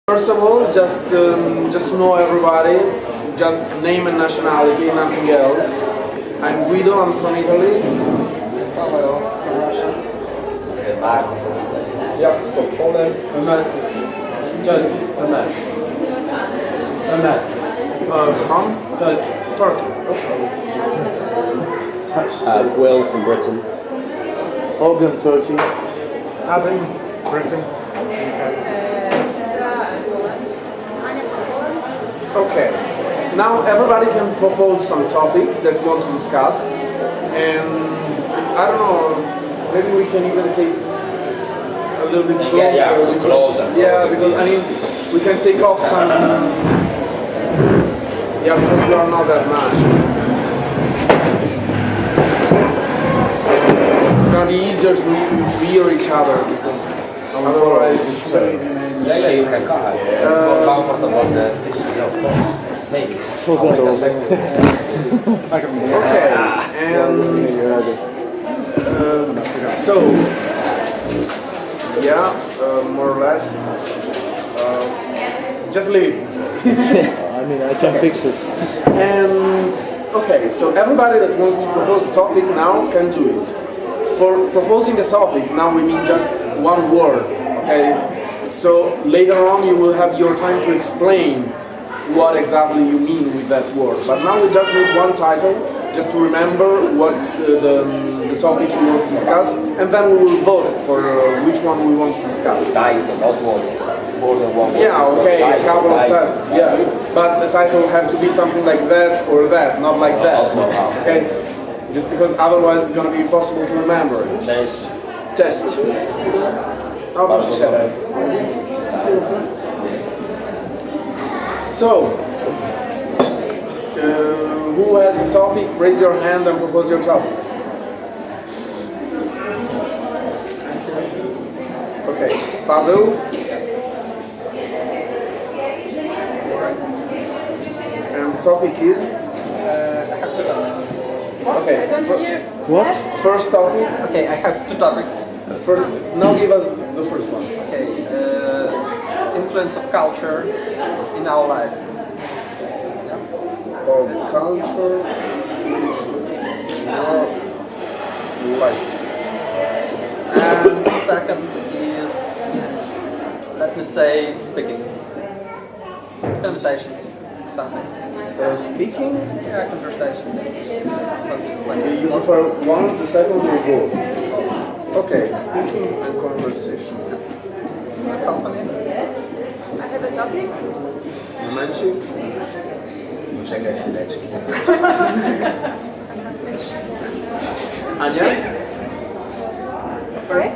First of all, just to know everybody, just name and nationality, nothing else. I'm Guido, I'm from Italy. Hello, from Russia. Marco from Italy. Yeah, from Poland. Ahmed. From? Turkey. Okay. Quill from Britain. Hogan, Turkey. Adam, Britain. Okay. Now everybody can propose some topic that you want to discuss, and I don't know, maybe we can even take a little bit closer. Yeah, closer. Yeah, because I mean, we can take off some. Yeah, because we are not that much. It's gonna be easier to hear each other because otherwise. Yeah, you can come. It's more comfortable than this. Yeah, of course. Maybe. Wait a second. Okay, and so yeah, more or less. Just leave it this way. I mean, I can fix it. And okay, so everybody that wants to propose a topic now can do it. For proposing a topic, now we mean just one word, okay? So later on you will have your time to explain what exactly you mean with that word. But now we just need one title, just to remember what the topic you want to discuss, and then we will vote for which one we want to discuss. Title, not more than one word. Yeah, okay, a couple of Title. times. Yeah, but the title will have to be something like that or that, not like that. Okay, just because otherwise it's going to be impossible to remember it. Test. Test. How about Shelley? So, who has a topic? Raise your hand and propose your topics. Okay, Pavel. And the topic is? I have two topics. Okay, What? first topic. Okay, I have two topics. First, now give us the first one. Okay, influence of culture in our life. Of culture, or life. And the second is, let me say, speaking. Conversations, something. Speaking, Yeah, conversations. How to explain. you prefer one, the second, or both? Okay, speaking and conversation. That sounds familiar. I have a topic. Mention. Czekaj chwileczkę. Ania? Sorry?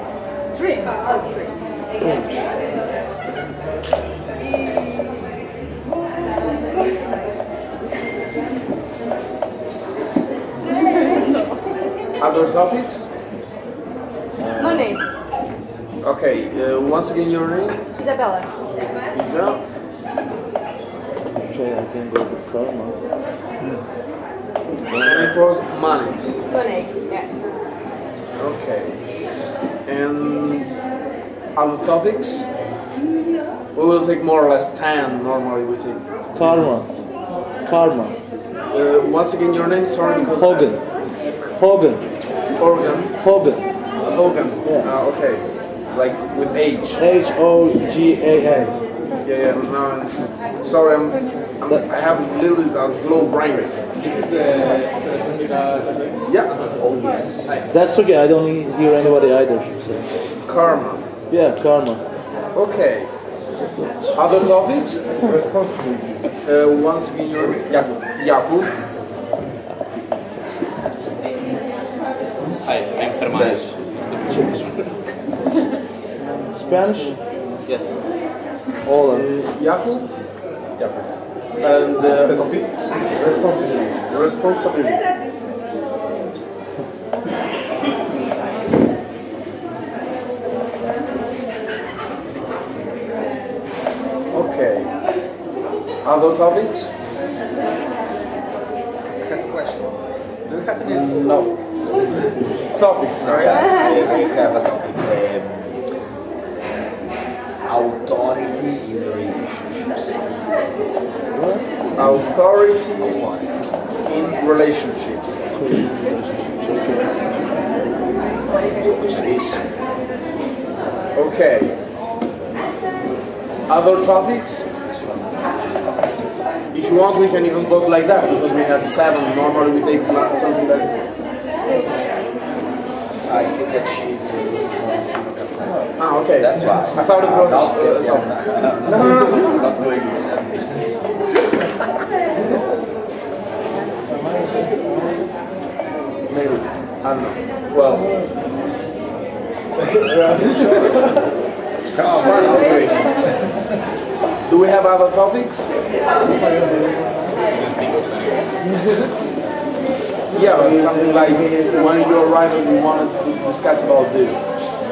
Dreams. Oh, dreams. Other topics? Money. Okay, once again your name? Isabella. Isa? Okay, I can go with karma. And it was money. Money. Yeah. Okay. And other topics? We will take more or less 10 normally we take. Karma. Karma. Once again your name, sorry because... Hogan. Hogan. Organ. Hogan. Hogan. Yeah. Okay. Like with H. Hogan. Yeah, no, I understand. Sorry, I have a little bit of slow brain. Yeah. Oh yes. That's okay, I don't hear anybody either. So. Karma. Yeah, karma. Okay. Other topics? Once again your Jakub. Hi, I'm Hermanos. Spanish? Yes. All of Jakub. And responsibility. Okay. Other topics? I have a question. Do you have any? No. Topics now. I have a topic. Authority in the religion. Authority in relationships. Okay. Other topics? If you want, we can even vote like that because we have 7. Normally we take something like. I think that she's looking for a café. Ah, okay. That's why. I thought it was. Not No. not doing this. Maybe. I don't know. Well. It's fun situation. Do we have other topics? Yeah, but something like when you arrived and you wanted to discuss about this.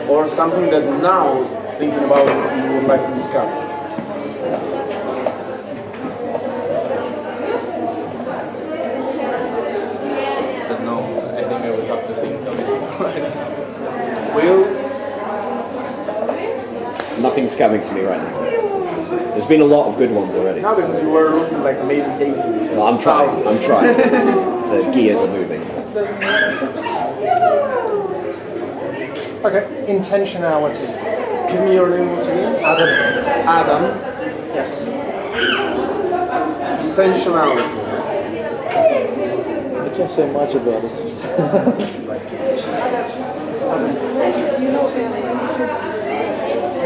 Or something that now, thinking about it, you would like to discuss. Don't know. I think I would have to think of it. Will? Nothing's coming to me right now. There's been a lot of good ones already. No, because you were looking like meditating. So. Well, I'm trying. I'm trying. The gears are moving. Okay. Intentionality. Give me your name once again. Adam. Adam. Yes. Intentionality. I can't say much about it.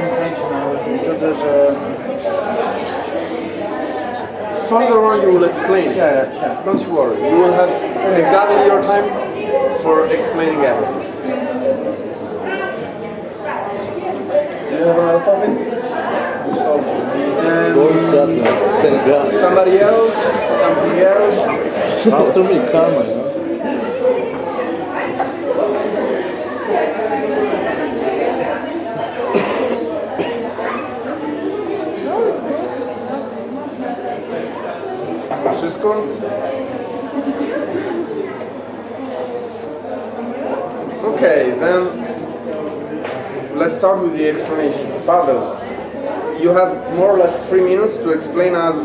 Intentionality. So there's a. Further on you will explain. Yeah. Don't you worry. You will have exactly your time for explaining everything. Do you have another topic? Gold gut, man. Say gut. Somebody else? Something else? After me, karma, you know? Wszystko? Okay, then let's start with the explanation. Pavel, you have more or less 3 minutes to explain us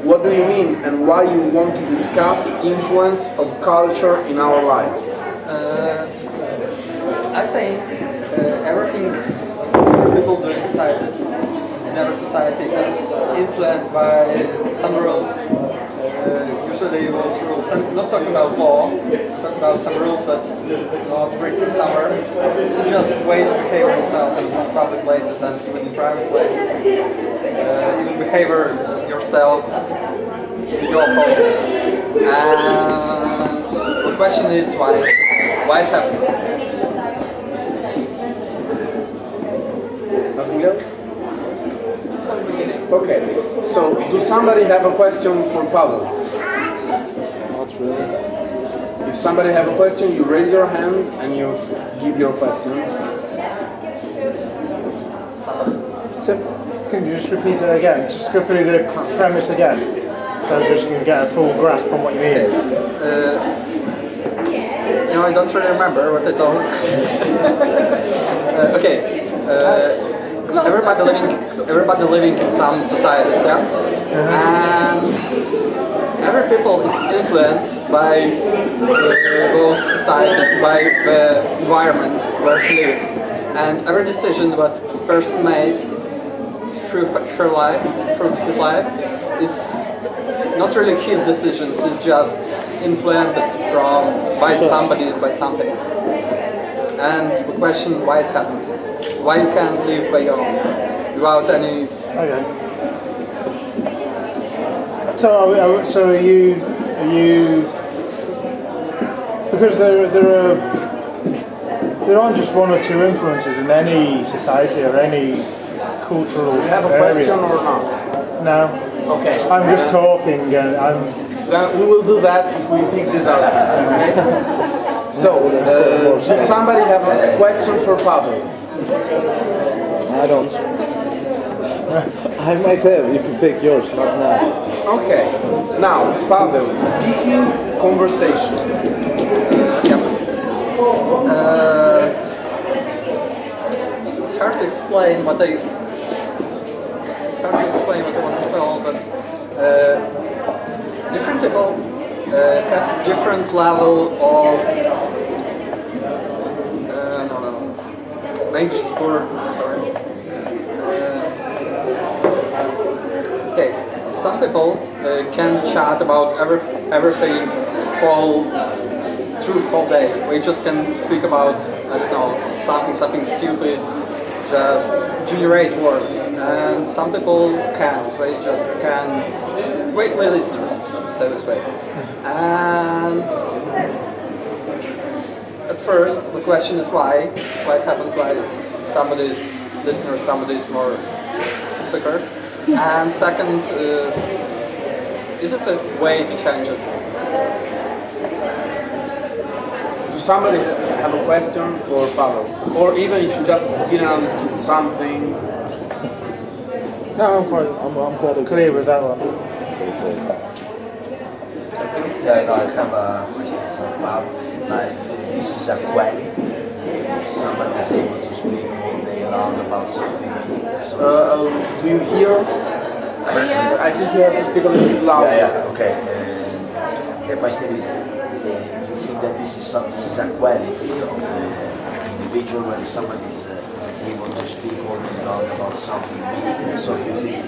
what do you mean and why you want to discuss influence of culture in our lives. I think everything people do in societies, in every society, is influenced by some rules. Usually those rules, I'm not talking about law, I'm talking about some rules that's not written somewhere. It's just a way to behave yourself in public places and even in private places. Even behavior yourself in your home. And the question is why it happened. Nothing else? From the beginning. Okay, so do somebody have a question for Pavel? Not really. If somebody have a question, you raise your hand and you give your question. So, can you just repeat it again? Just go through the premise again. So just can get a full grasp on what you mean. I don't really remember what I told. Okay. Everybody living in some societies, yeah? And every people is influenced by those societies, by the environment where he lives. And every decision that person made through his life, is not really his decisions, it's just influenced by somebody, by something. And the question why it's happened. Why you can't live by your own without any... Okay. So are you because there aren't just one or two influences in any society or any cultural You have a area. question or not? No. Okay. I'm just talking and I'm... Then we will do that if we pick this out. Okay? So, does somebody have a question for Pavel? I don't. I might have if you pick yours, not now. Okay. Now, Pavel, speaking conversation. It's hard to explain what I want to tell, but different level of language is poor. Sorry. Okay, some people can chat about everything through whole day. We just can speak about, I don't know, something stupid, just generate words. And some people can't. They just can. Wait, listeners, say this way. And at first, the question is why? Why it happened? Why somebody's listeners, somebody's more speakers? And second, is it a way to change it? Does somebody have a question for Pavel? Or even if you just didn't understand something? No, I'm quite clear with that one. Yeah, no, I have a question for Bob. Like, this is a quality. If somebody is able to speak all day long about something meaningless. Do you hear? Yeah. I think you have to speak a little bit louder. Yeah, okay. The question is, you think that this is a quality of the individual when somebody is able to speak all day long about something meaningless, or do you think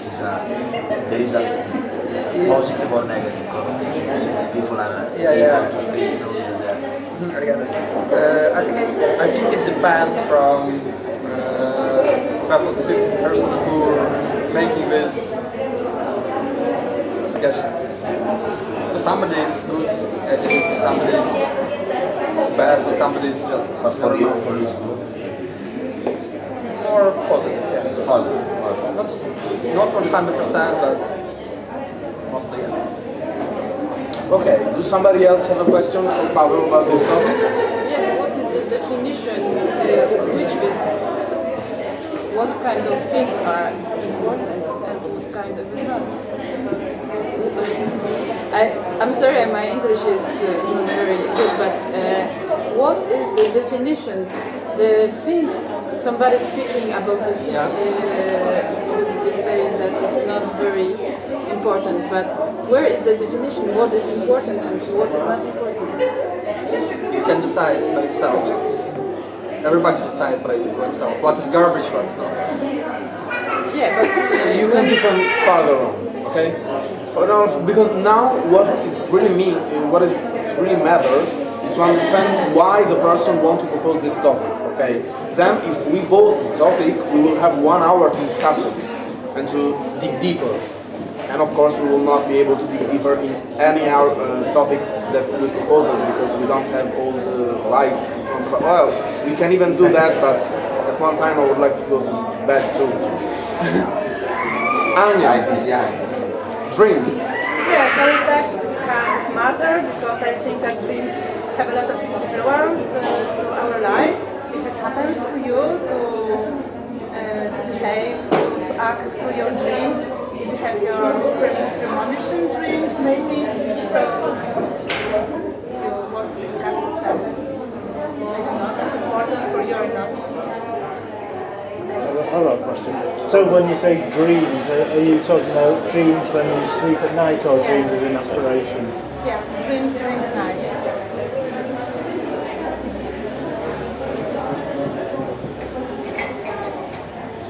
there is a positive or negative connotation? You think that people are able to speak all day long? I think it depends from the person who making this suggestions. For somebody it's good at it, for somebody it's bad, for somebody it's just. But for you it's good. More positive, yeah. It's positive. Not 100%, but mostly, yeah. Okay, does somebody else have a question for Pavel about this topic? Yes, what is the definition which is what kind of things are important and what kind of not? I'm sorry, my English is not very good, but what is the definition? The things somebody speaking about the things would say that it's not very important, but where is the definition? What is important and what is not important? You can decide by yourself. Everybody decides by himself. What is garbage, what's not. Yeah, but You can depend further on, okay? Because now what it really means, it really matters, is to understand why the person wants to propose this topic, okay? Then if we vote the topic, we will have 1 hour to discuss it and to dig deeper. And of course, we will not be able to dig deeper in any other topic that we propose because we don't have all the life in front of us. Well, we can even do that, but at one time I would like to go to bed too. Anya, Life is young. dreams. Yes, I would like to discuss this matter because I think that dreams have a lot of influence to our life. If it happens to you to behave, to act through your dreams, if you have your premonition dreams maybe, so if you want to discuss this subject, I don't know if it's important for you or not. I've got a question. So when you say dreams, are you talking about dreams when you sleep at night or dreams as an aspiration? Yes, dreams during the night.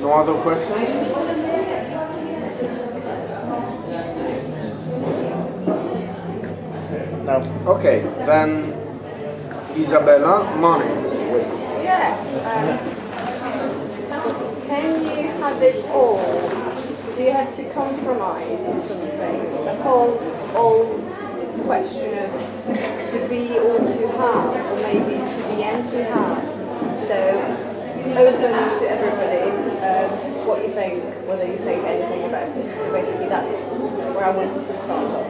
No other questions? No. Okay, then Isabella, money. Yes. Can you have it all? Do you have to compromise on something? The whole old question of to be or to have, or maybe to be and to have. So open to everybody, what you think, whether you think anything about it. So basically that's where I wanted to start off.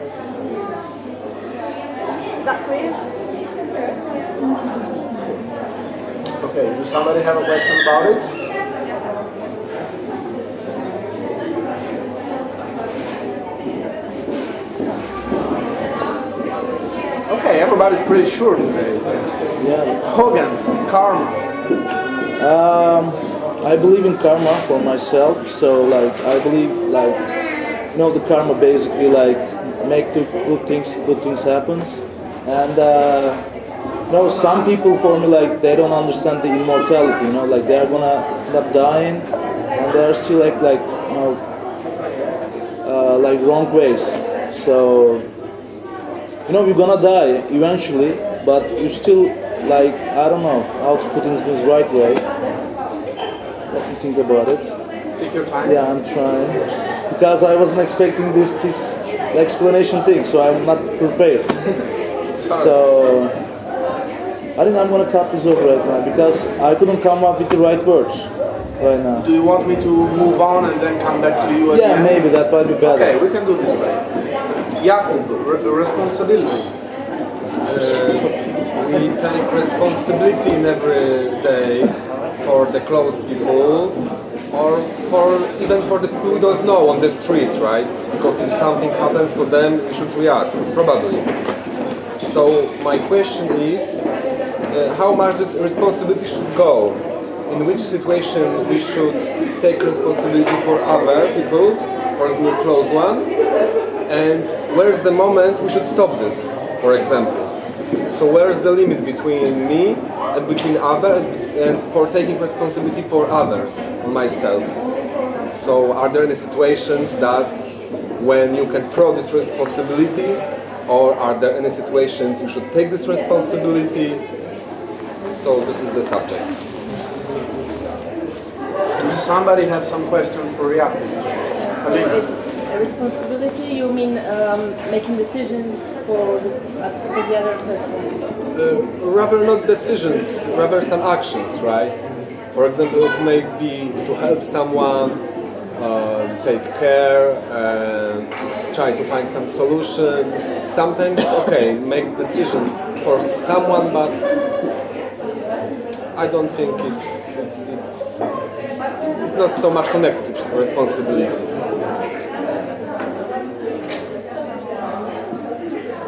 Is that clear? Okay, does somebody have a question about it? Okay, everybody's pretty sure today. Yeah. Hogan, karma. I believe in karma for myself. So like I believe like the karma basically like make good things happens, And some people for me, like, they don't understand the immortality. Like they're gonna end up dying, and they're still like like wrong ways. So you're gonna die eventually, but you still, like, I don't know how to put it in this right way. Let me think about it. Take your time. Yeah, I'm trying. Because I wasn't expecting this explanation thing, so I'm not prepared. So I think I'm gonna cut this off right now because I couldn't come up with the right words right now. Do you want me to move on and then come back to you again? Yeah, maybe that might be better. Okay, we can do this way. Jakub, responsibility. We take responsibility in every day for the close people, or even for the people who don't know on the street, right? Because if something happens to them, we should react, probably. So my question is, how much this responsibility should go? In which situation we should take responsibility for other people, for example, close one, and where is the moment we should stop this, for example? So where is the limit between me and between others, and for taking responsibility for others, myself? So are there any situations that when you can throw this responsibility, or are there any situations you should take this responsibility? So this is the subject. Does somebody have some question for Jakub? Responsibility, you mean making decisions for the other person? Rather not decisions, rather some actions, right? For example, it may be to help someone, take care, try to find some solution. Sometimes, okay, make decision for someone, but I don't think it's not so much connected to responsibility.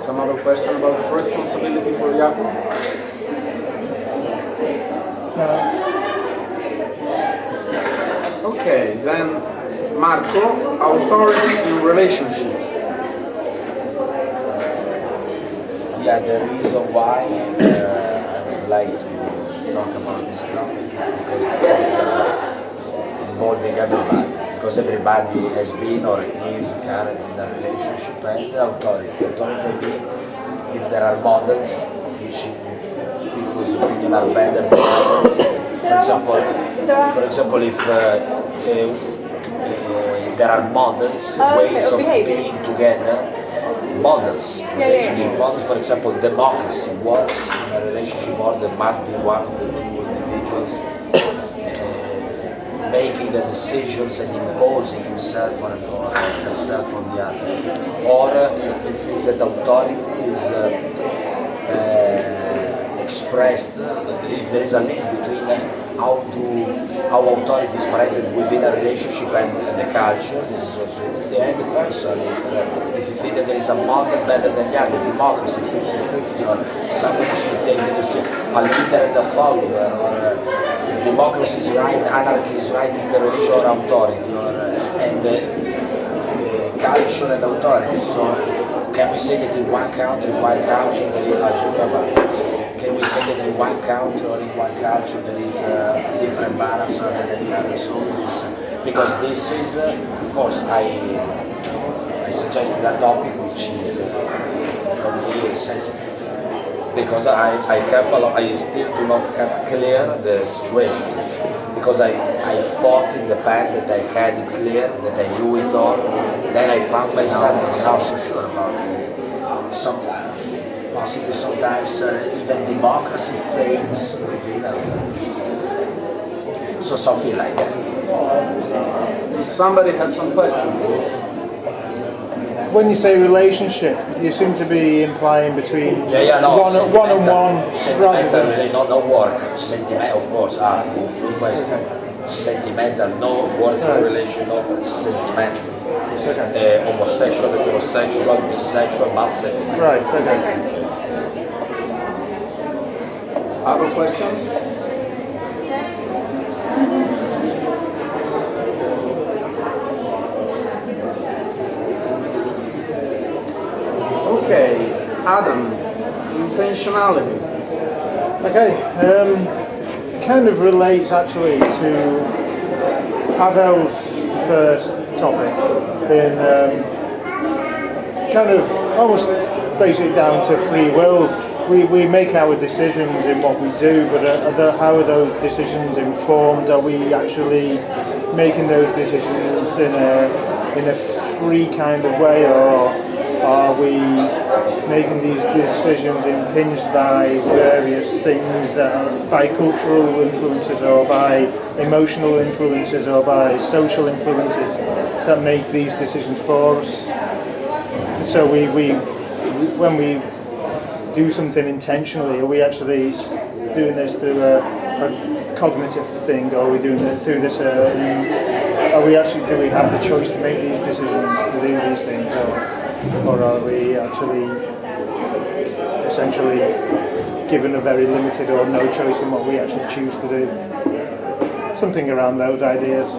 Some other question about responsibility for Jakub? Okay, then Marco, authority in relationships. Yeah, the reason why I would like to talk about this topic is because this is involving everybody. Because everybody has been or is currently in a relationship, and authority. Authority being if there are models which in people's opinion are better than others. For example, if there are models, ways of being together, models, relationship models. For example, democracy works in a relationship, or there must be one of the two individuals making the decisions and imposing himself or herself on the other. Or if we feel that authority is expressed, if there is a link between how authority is present within a relationship and the culture, this is also interesting. And the person, if you feel that there is a model better than the other, democracy, 50-50, or somebody should take the decision, a leader and a follower, or democracy is right, anarchy is right in the relation or authority, and culture and authority. So can we say that in one country, one culture, there is can we say that in one country or in one culture there is a different balance rather than in others? So this, because this is, of course, I suggested a topic which is for me sensitive. Because I still do not have clear the situation. Because I thought in the past that I had it clear, that I knew it all. Then I found myself not so sure about it. Sometimes, possibly sometimes even democracy fails within a so something like that. Somebody had some question. When you say relationship, you seem to be implying between one-on-one sentimental, really, not work. Sentiment, of course. Good question. Sentimental, no working relation of sentimental. Okay. Homosexual, heterosexual, bisexual, but sentimental. Right. Okay. Other questions? Okay, Adam, intentionality. Okay, kind of relates actually to Pavel's first topic in kind of almost basically down to free will. We make our decisions in what we do, but how are those decisions informed? Are we actually making those decisions in a free kind of way, or are we making these decisions impinged by various things, by cultural influences or by emotional influences or by social influences that make these decisions for us? So when we do something intentionally, are we actually doing this through a cognitive thing, or are we doing it through this? Do we have the choice to make these decisions, to do these things, or are we actually essentially given a very limited or no choice in what we actually choose to do? Something around those ideas.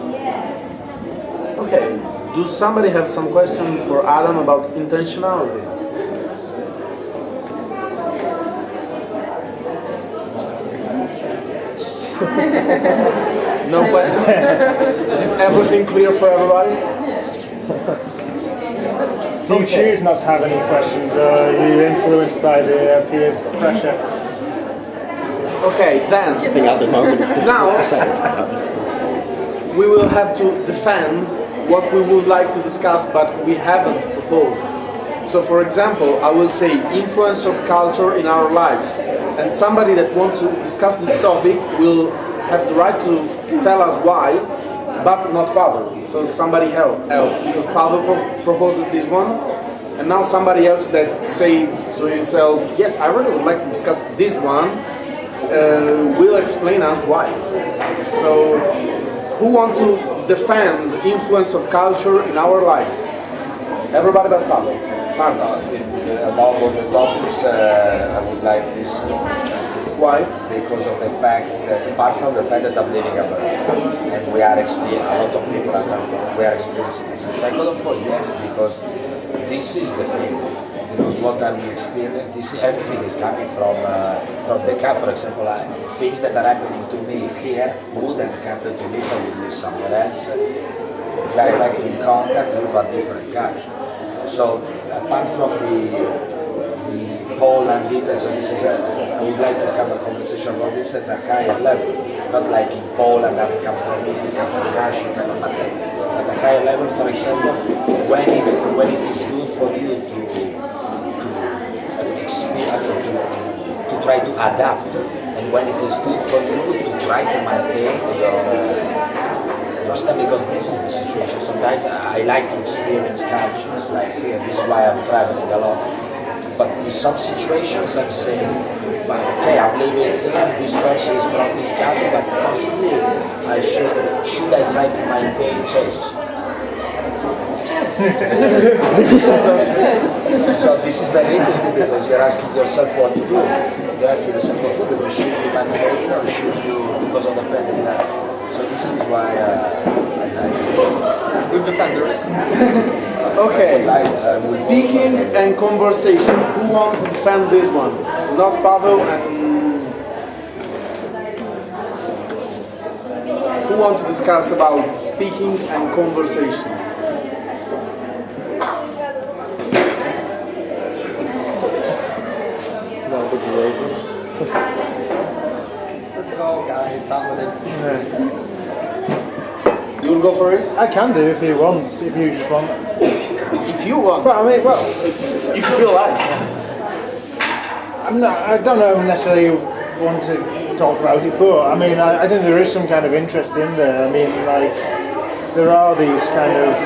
Okay, do somebody have some question for Adam about intentionality? No questions? Is everything clear for everybody? Do you choose not to have any questions, or are you influenced by the peer pressure? Okay, then. I think at the moment it's difficult to say. We will have to defend what we would like to discuss, but we haven't proposed. So, for example, I will say influence of culture in our lives, and somebody that wants to discuss this topic will have the right to tell us why, but not Pavel. So somebody else, because Pavel proposed this one, and now somebody else that say to himself, yes, I really would like to discuss this one, will explain us why. So, who want to defend the influence of culture in our lives? Everybody but Pavel. Among all the topics, I would like this discussion. Why? Because of the fact that, apart from the fact that I'm living abroad, and we are experiencing, a lot of people are coming from, we are experiencing this. And second of all, yes, because this is the thing. Because what I'm experiencing, everything is coming from the camp. For example, things that are happening to me here wouldn't happen to me if I would live somewhere else, directly in contact with a different culture. So, apart from the Poland data, so this is I would like to have a conversation about this at a higher level, not like in Poland, I come from Italy, come from Russia, kind of at a higher level. For example, when it is good for you to experience, to try to adapt, and when it is good for you to try to maintain your step, because this is the situation. Sometimes I like to experience cultures, like here, this is why I'm traveling a lot. But in some situations I'm saying, but okay, I'm living here, this person is from this country, but possibly should I try to maintain chess? So this is very interesting, because you're asking yourself what to do. You're asking yourself what to do, because should you maintain or should you, because of the fact that, so this is why I like it. Good defender. Okay, speaking and conversation. Who wants to defend this one? Not Pavel, and who want to discuss about speaking and conversation? Let's go, guys. Somebody. You'll go for it? I can do if you want, if you just want. If you want. Well, I mean, well, if you feel like. I don't know necessarily want to talk about it, but I mean, I think there is some kind of interest in there. I mean, like, there are these kind of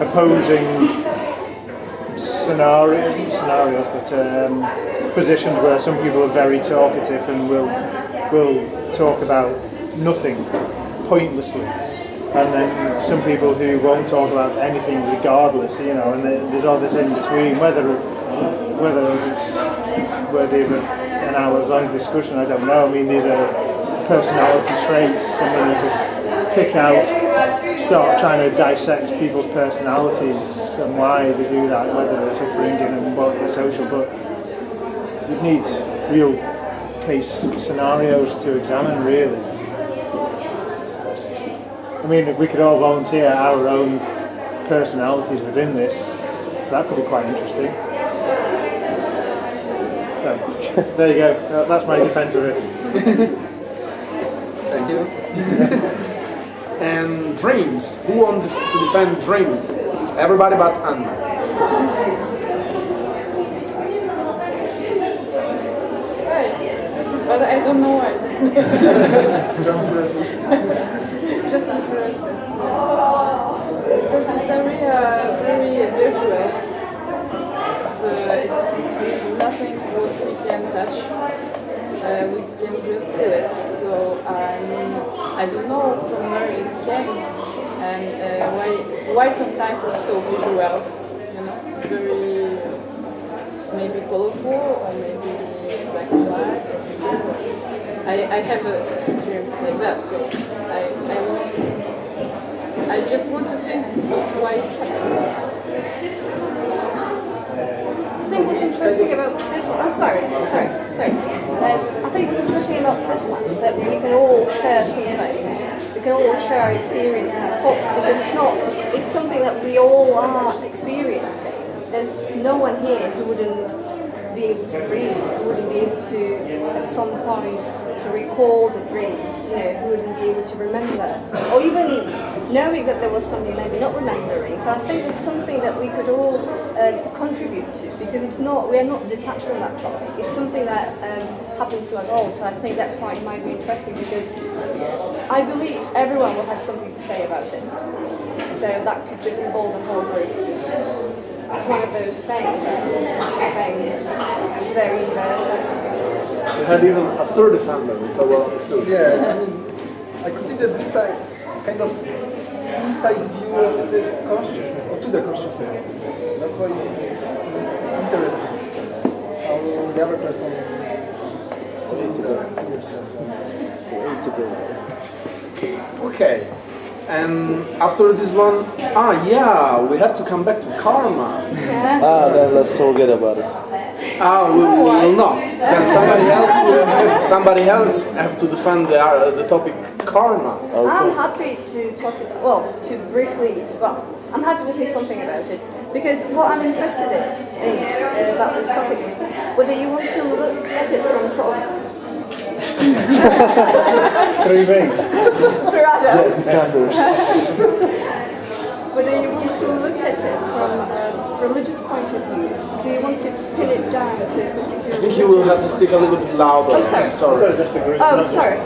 opposing scenarios, but positions where some people are very talkative and will talk about nothing pointlessly, and then some people who won't talk about anything regardless, you know, and there's all this in between, whether it's worthy of an hour's long discussion, I don't know. I mean, these are personality traits. I mean, pick out, start trying to dissect people's personalities and why they do that, whether it's upbringing and what the social, but you need real case scenarios to examine, really. I mean, we could all volunteer our own personalities within this, so that could be quite interesting. So, there you go, that's my defence of it. Thank you. And dreams. Who wants to defend dreams? Everybody but Anna. But I don't know why. Just interested. Just interested. Because it's very virtual. It's nothing what we can touch. We can just feel it. So I don't know from where it came and why sometimes it's so visual. You know, very maybe colorful or maybe black and white. I have dreams like that, so I just want to think why it happened. I think what's interesting about this one, oh sorry. I think what's interesting about this one is that we can all share some things. We can all share our experience and our thoughts because it's something that we all are experiencing. There's no one here who wouldn't be able to dream, who wouldn't be able to, at some point, to recall the dreams, who wouldn't be able to remember, or even knowing that there was something maybe not remembering. So I think it's something that we could all contribute to, because we are not detached from that topic. It's something that happens to us all, so I think that's why it might be interesting, because I believe everyone will have something to say about it. So that could just involve the whole group. It's one of those things that I think it's very universal. You had even a third defender, if I well understood. Yeah, I mean, I consider books are kind of inside view of the consciousness, or to the consciousness. That's why it's interesting how the other person sees the experience as well. Okay. And after this one, we have to come back to karma. Then let's forget about it. We will not. Then somebody else have to defend the topic karma. Okay. I'm happy to talk about, I'm happy to say something about it, because what I'm interested in about this topic is whether you want to look at it from sort of whether you want to look at it from a religious point of view. Do you want to pin it down to a particular I think you will have to speak a little bit louder. Oh, sorry.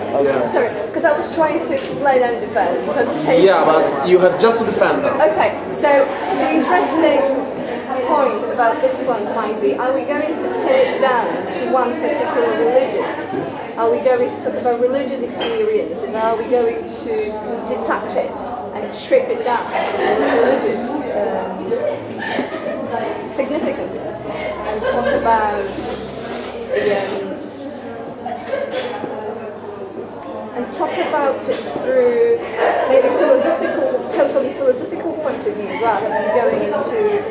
Sorry, because I was trying to explain and defend at the same time. Yeah, but you have just to defend now. Okay, so the interesting point about this one might be, are we going to pin it down to one particular religion? Are we going to talk about religious experiences, or are we going to detach it and strip it down from religious significance and talk about it through maybe totally philosophical point of view, rather than going into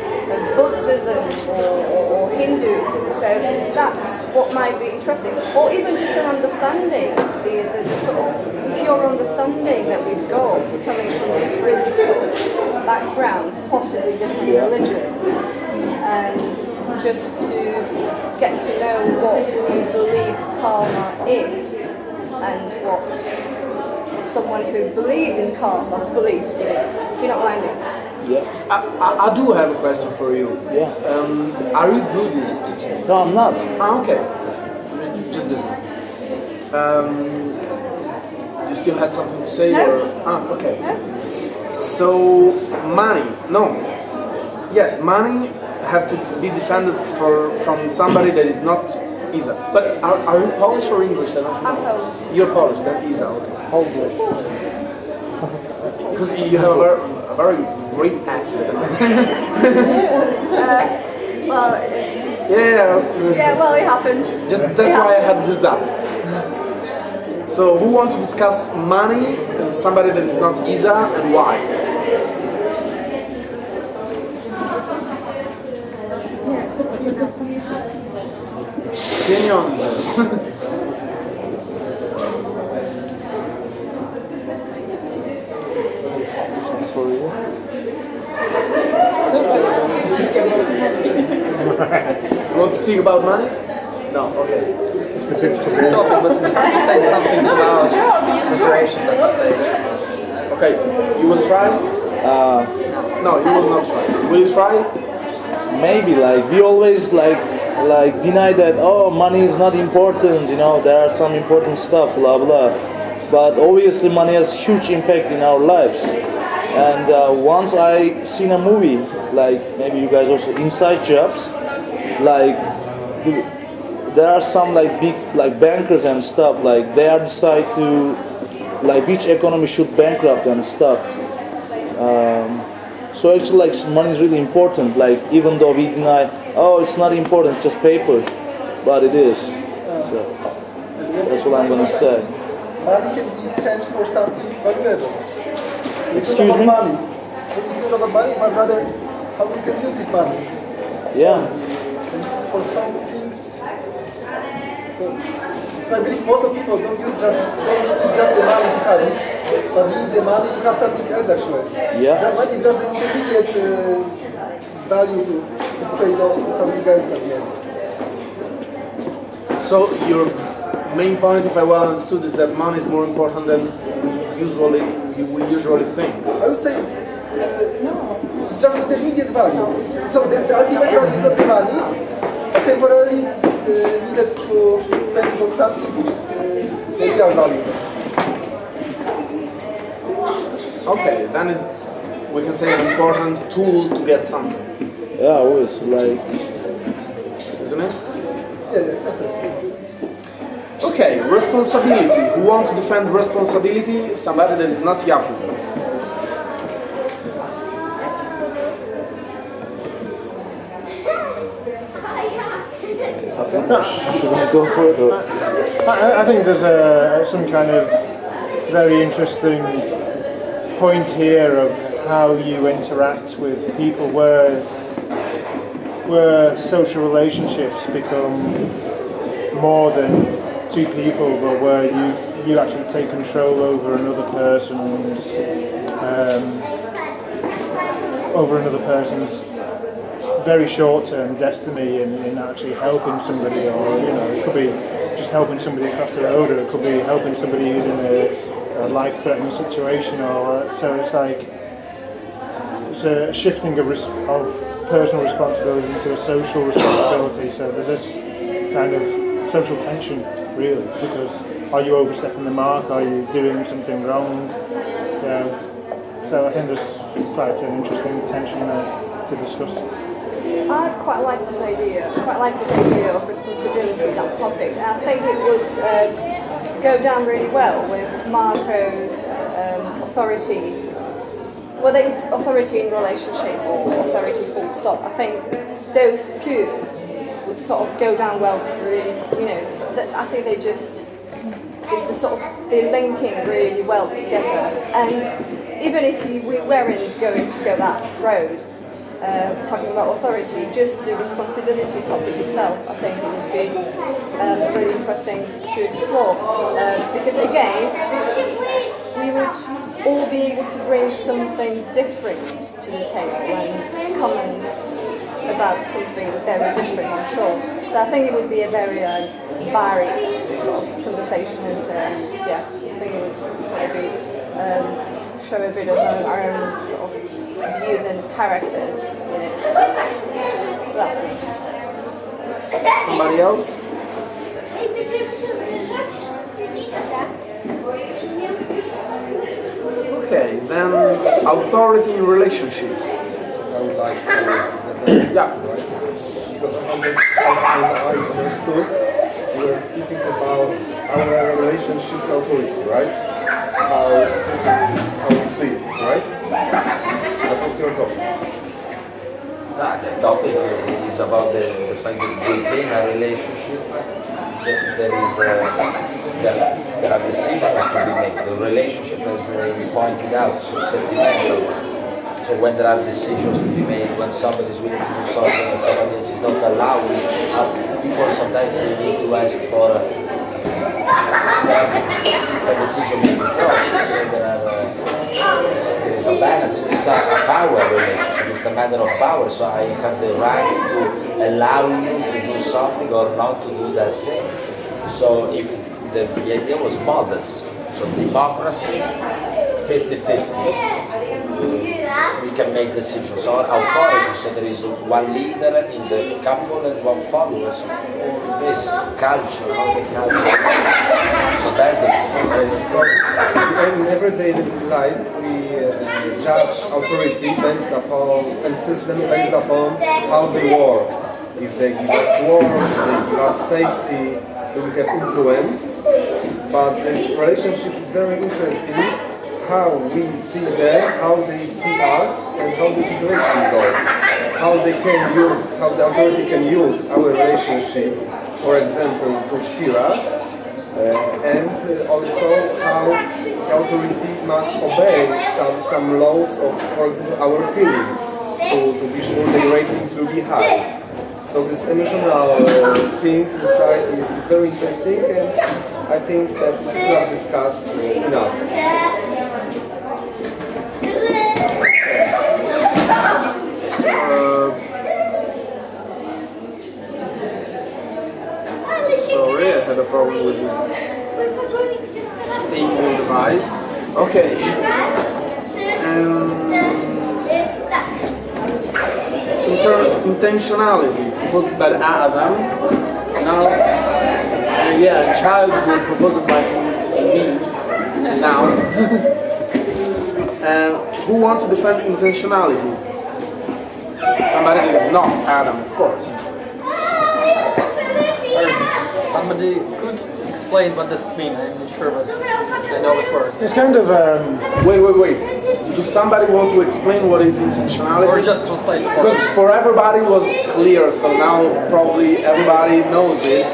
Buddhism or Hinduism. So that's what might be interesting, or even just an understanding, the sort of pure understanding that we've got coming from different sort of backgrounds, possibly different religions, and just to get to know what we believe karma is and what someone who believes in karma believes it is. Do you know what I mean? Yes. I do have a question for you. Yeah. Are you Buddhist? No, I'm not. Okay. Just this one. You still had something to say? No. Or okay. No? So money? No. Yes, money have to be defended from somebody that is not Isa. But are you Polish or English? I don't know. I'm Polish. You're Polish, then Isa. Okay. Polish. Because you have a very great accent. Well, Yeah, well, it happened. That's why I had this down. So who wants to discuss money? Somebody that is not Isa, and why? Opinions. Sorry. You want to speak about money? No, okay. It's a good topic, but it's hard to say something about preparation, let's say. Okay, you will try? No, you will not try. Will you try? Maybe like we always like deny that, oh, money is not important, you know, there are some important stuff, blah blah, but obviously money has huge impact in our lives. And once I seen a movie, like maybe you guys also, Inside Jobs, like there are some like big like bankers and stuff, like they are decide to like which economy should bankrupt and stuff. So actually, like, money is really important. Like, even though we deny, oh, it's not important, it's just paper, but it is. So that's what I'm gonna say. Money can be changed for something valuable. So it's Excuse not me? about money. It's not about money, but rather how we can use this money. Yeah. And for some things. So I believe most of people don't need just the money to have it, but need the money to have something else actually. Yeah. That money is just the intermediate value to trade off with something else at the end. So your main point, if I well understood, is that money is more important than we usually think. I would say it's just intermediate value. So the ultimate value is not the money, but temporarily it's needed to spend it on something which is the real value. Okay, then we can say an important tool to get something, Yeah, always like. isn't it? Yeah, that's it. Okay, responsibility. Who wants to defend responsibility? Somebody that is not Jakub. Should I go for it? Or? I think there's some kind of very interesting point here of how you interact with people where social relationships become more than two people, but where you actually take control over another person's very short-term destiny in actually helping somebody, or it could be just helping somebody across the road, or it could be helping somebody who's in a life-threatening situation, or so it's like it's a shifting of personal responsibility into a social responsibility. So there's this kind of social tension, really, because are you overstepping the mark? Are you doing something wrong? So I think there's quite an interesting tension there to discuss. I quite like this idea. I quite like this idea of responsibility, that topic. I think it would go down really well with Marco's authority, whether it's authority in relationship or authority full stop. I think those two would sort of go down well for really, I think they just, they're linking really well together. And even if we weren't going to go that road, talking about authority, just the responsibility topic itself, I think it would be really interesting to explore. Because again, we would all be able to bring something different to the table and comment about something very different, I'm sure. So I think it would be a very varied sort of conversation, and I think it would maybe show a bit of our own sort of views and characters in it. So that's me. Somebody else? Okay, then authority in relationships. I would like to Yeah. because as I understood, we were speaking about our relationship to authority, right? How we see it, right? What was your topic? The topic is about the fact that within a relationship there is there are decisions to be made. The relationship, as you pointed out, so sentimental. So when there are decisions to be made, when somebody is willing to do something and somebody else is not allowing, people sometimes they need to ask for a decision-making process. So there is a balance. It is a power relationship. It's a matter of power. So I have the right to allow you to do something or not to do that thing. So if the idea was models, so democracy, 50-50. We can make decisions on authority, so there is one leader in the couple and one follower. So all this culture, how the culture. So that's the Because in everyday life we judge authority based upon and system based upon how they work. If they give us work, if they give us safety, we have influence. But this relationship is very interesting. How we see them, how they see us, and how this interaction goes. How they can use, how the authority can use our relationship, for example, to steer us, and also how the authority must obey some laws of, for example, our feelings, to be sure the ratings will be high. So this emotional thing inside is very interesting, and I think that it's not discussed enough. Sorry, I had a problem with this English device. Okay. Intentionality proposed by Adam. Now, a child will propose it by me. Now, who wants to defend intentionality? Somebody that is not Adam, of course. Somebody could explain what does it mean. I'm not sure, but I know this word. It's kind of Wait. Does somebody want to explain what is intentionality? Or just translate. Because for everybody was clear, so now probably everybody knows it.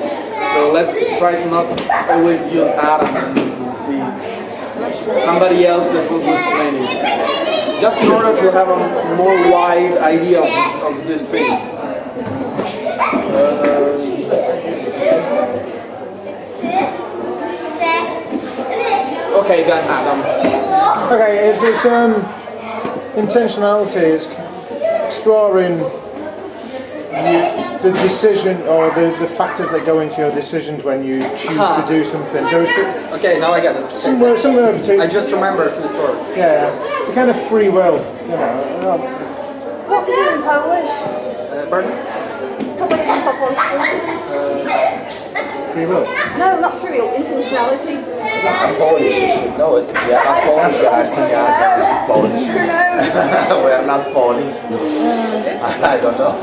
So let's try to not always use Adam and see somebody else that will explain it. Just in order to have a more wide idea of this thing. Okay, then Adam. okay. It's intentionality. It's exploring the decision or the factors that go into your decisions when you choose to do something. So it's Okay, now I get it. somewhere between. I just remembered this word. Yeah, the kind of free will. You know. What is it in Polish? Pardon? So what is it in Polish? Free will. No, not free will, intentionality. I'm Polish, you should know it. We are not Polish, you're asking us if it's Polish. Who knows? We are not Polish. I don't know.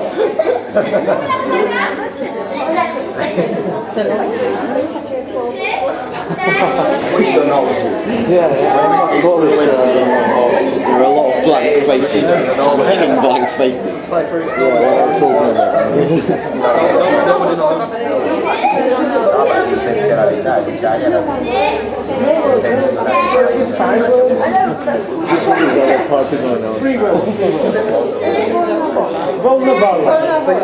We don't know. Yeah, Polish. There are a lot of blank faces. King blank faces. Nobody knows. No, ma l'intenzionalità in Italia era This one is a party going on. Free will. Wolna wola.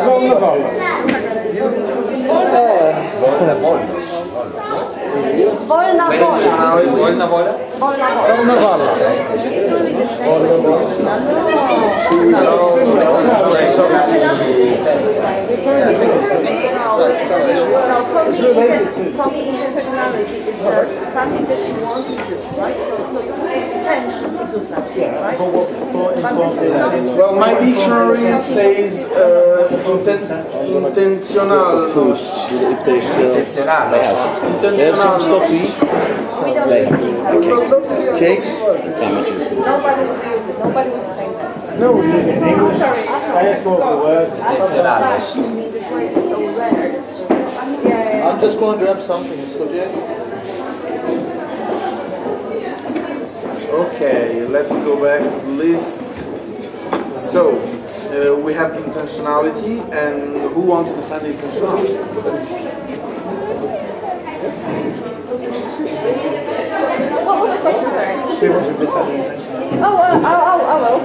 Wolna wola. Wolna wolność. Wolna wola. Wolna wola? Wolna wola. No, for me, intentionality is just something that you want to do, right? So you have intention to do something, right? But this is not. Well, my dictionary says intentional. If they sell, they have some stuff to eat. We don't use it. Cakes. And sandwiches. Nobody would use it. Nobody would say that. No, we use it in English. I had to go off the word. I mean, this word is so rare. It's just. I'm just going to grab something. Okay? Okay, let's go back to the list. So, we have intentionality, and who wants to defend intentionality? question, sorry. Too much of this Oh, I will.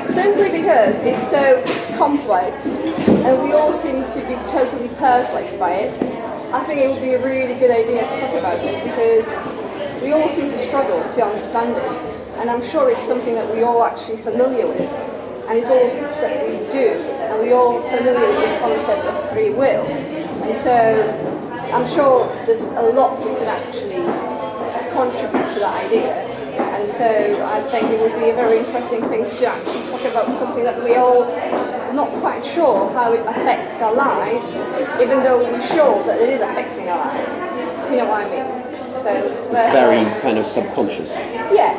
Simply because it's so complex and we all seem to be totally perplexed by it, I think it would be a really good idea to talk about it because we all seem to struggle to understand it, and I'm sure it's something that we all actually familiar with, and it's all that we do, and we all familiar with the concept of free will, and so I'm sure there's a lot we can actually contribute to that idea, and so I think it would be a very interesting thing to actually talk about something that we all not quite sure how it affects our lives, even though we're sure that it is affecting our lives. Do you know what I mean? So It's very kind of subconscious. yeah.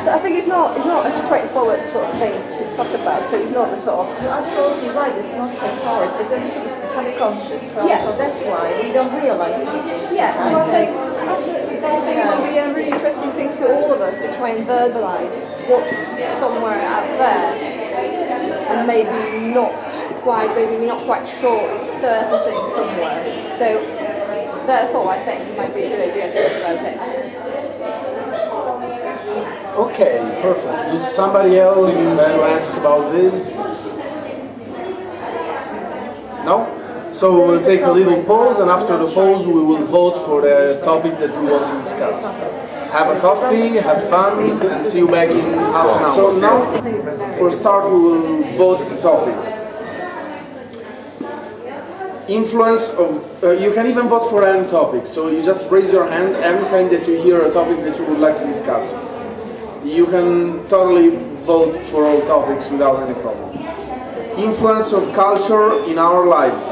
So I think it's not a straightforward sort of thing to talk about. So it's not the sort of You're absolutely right, it's not straightforward. It's a little bit subconscious, so that's why we don't realize something. yeah. So I think absolutely. So I think it would be a really interesting thing to all of us to try and verbalise what's somewhere out there, and maybe we're not quite sure it's surfacing somewhere. So therefore, I think it might be a good idea to talk about it. Okay, perfect. Does somebody else want to ask about this? No? So we'll take a little pause, and after the pause we will vote for the topic that we want to discuss. Have a coffee, have fun, and see you back in half an hour. So now, for start, we will vote the topic. Influence of, you can even vote for any topic, so you just raise your hand every time that you hear a topic that you would like to discuss. You can totally vote for all topics without any problem. Influence of culture in our lives.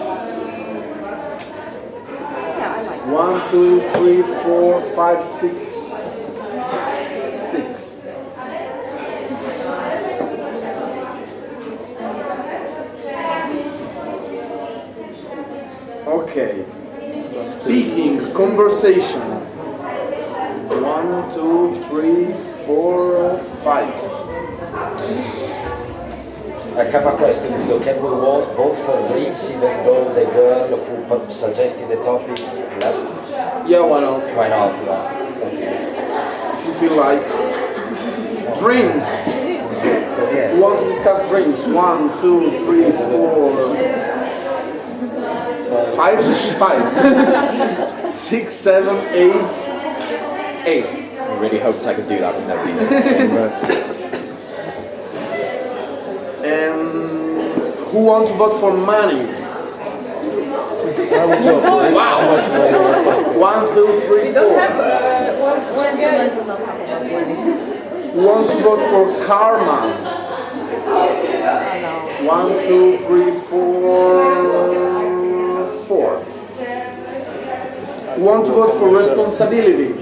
1, 2, 3, 4, 5, 6. 6. Okay. Speaking, conversation. 1, 2, 3, 4, 5. I have a question, Guido. Can we vote for dreams even though the girl who suggested the topic left? Yeah, why not? Why not? Thank you. If you feel like. Dreams. You want to discuss dreams? 1, 2, 3, 4, 5, 6, 7, 8, 8. I really hoped I could do that with nobody noticing, but who want to vote for money? Wow! 1, 2, 3, 4. Who want to vote for karma? 1, 2, 3, 4, 4. Who want to vote for responsibility?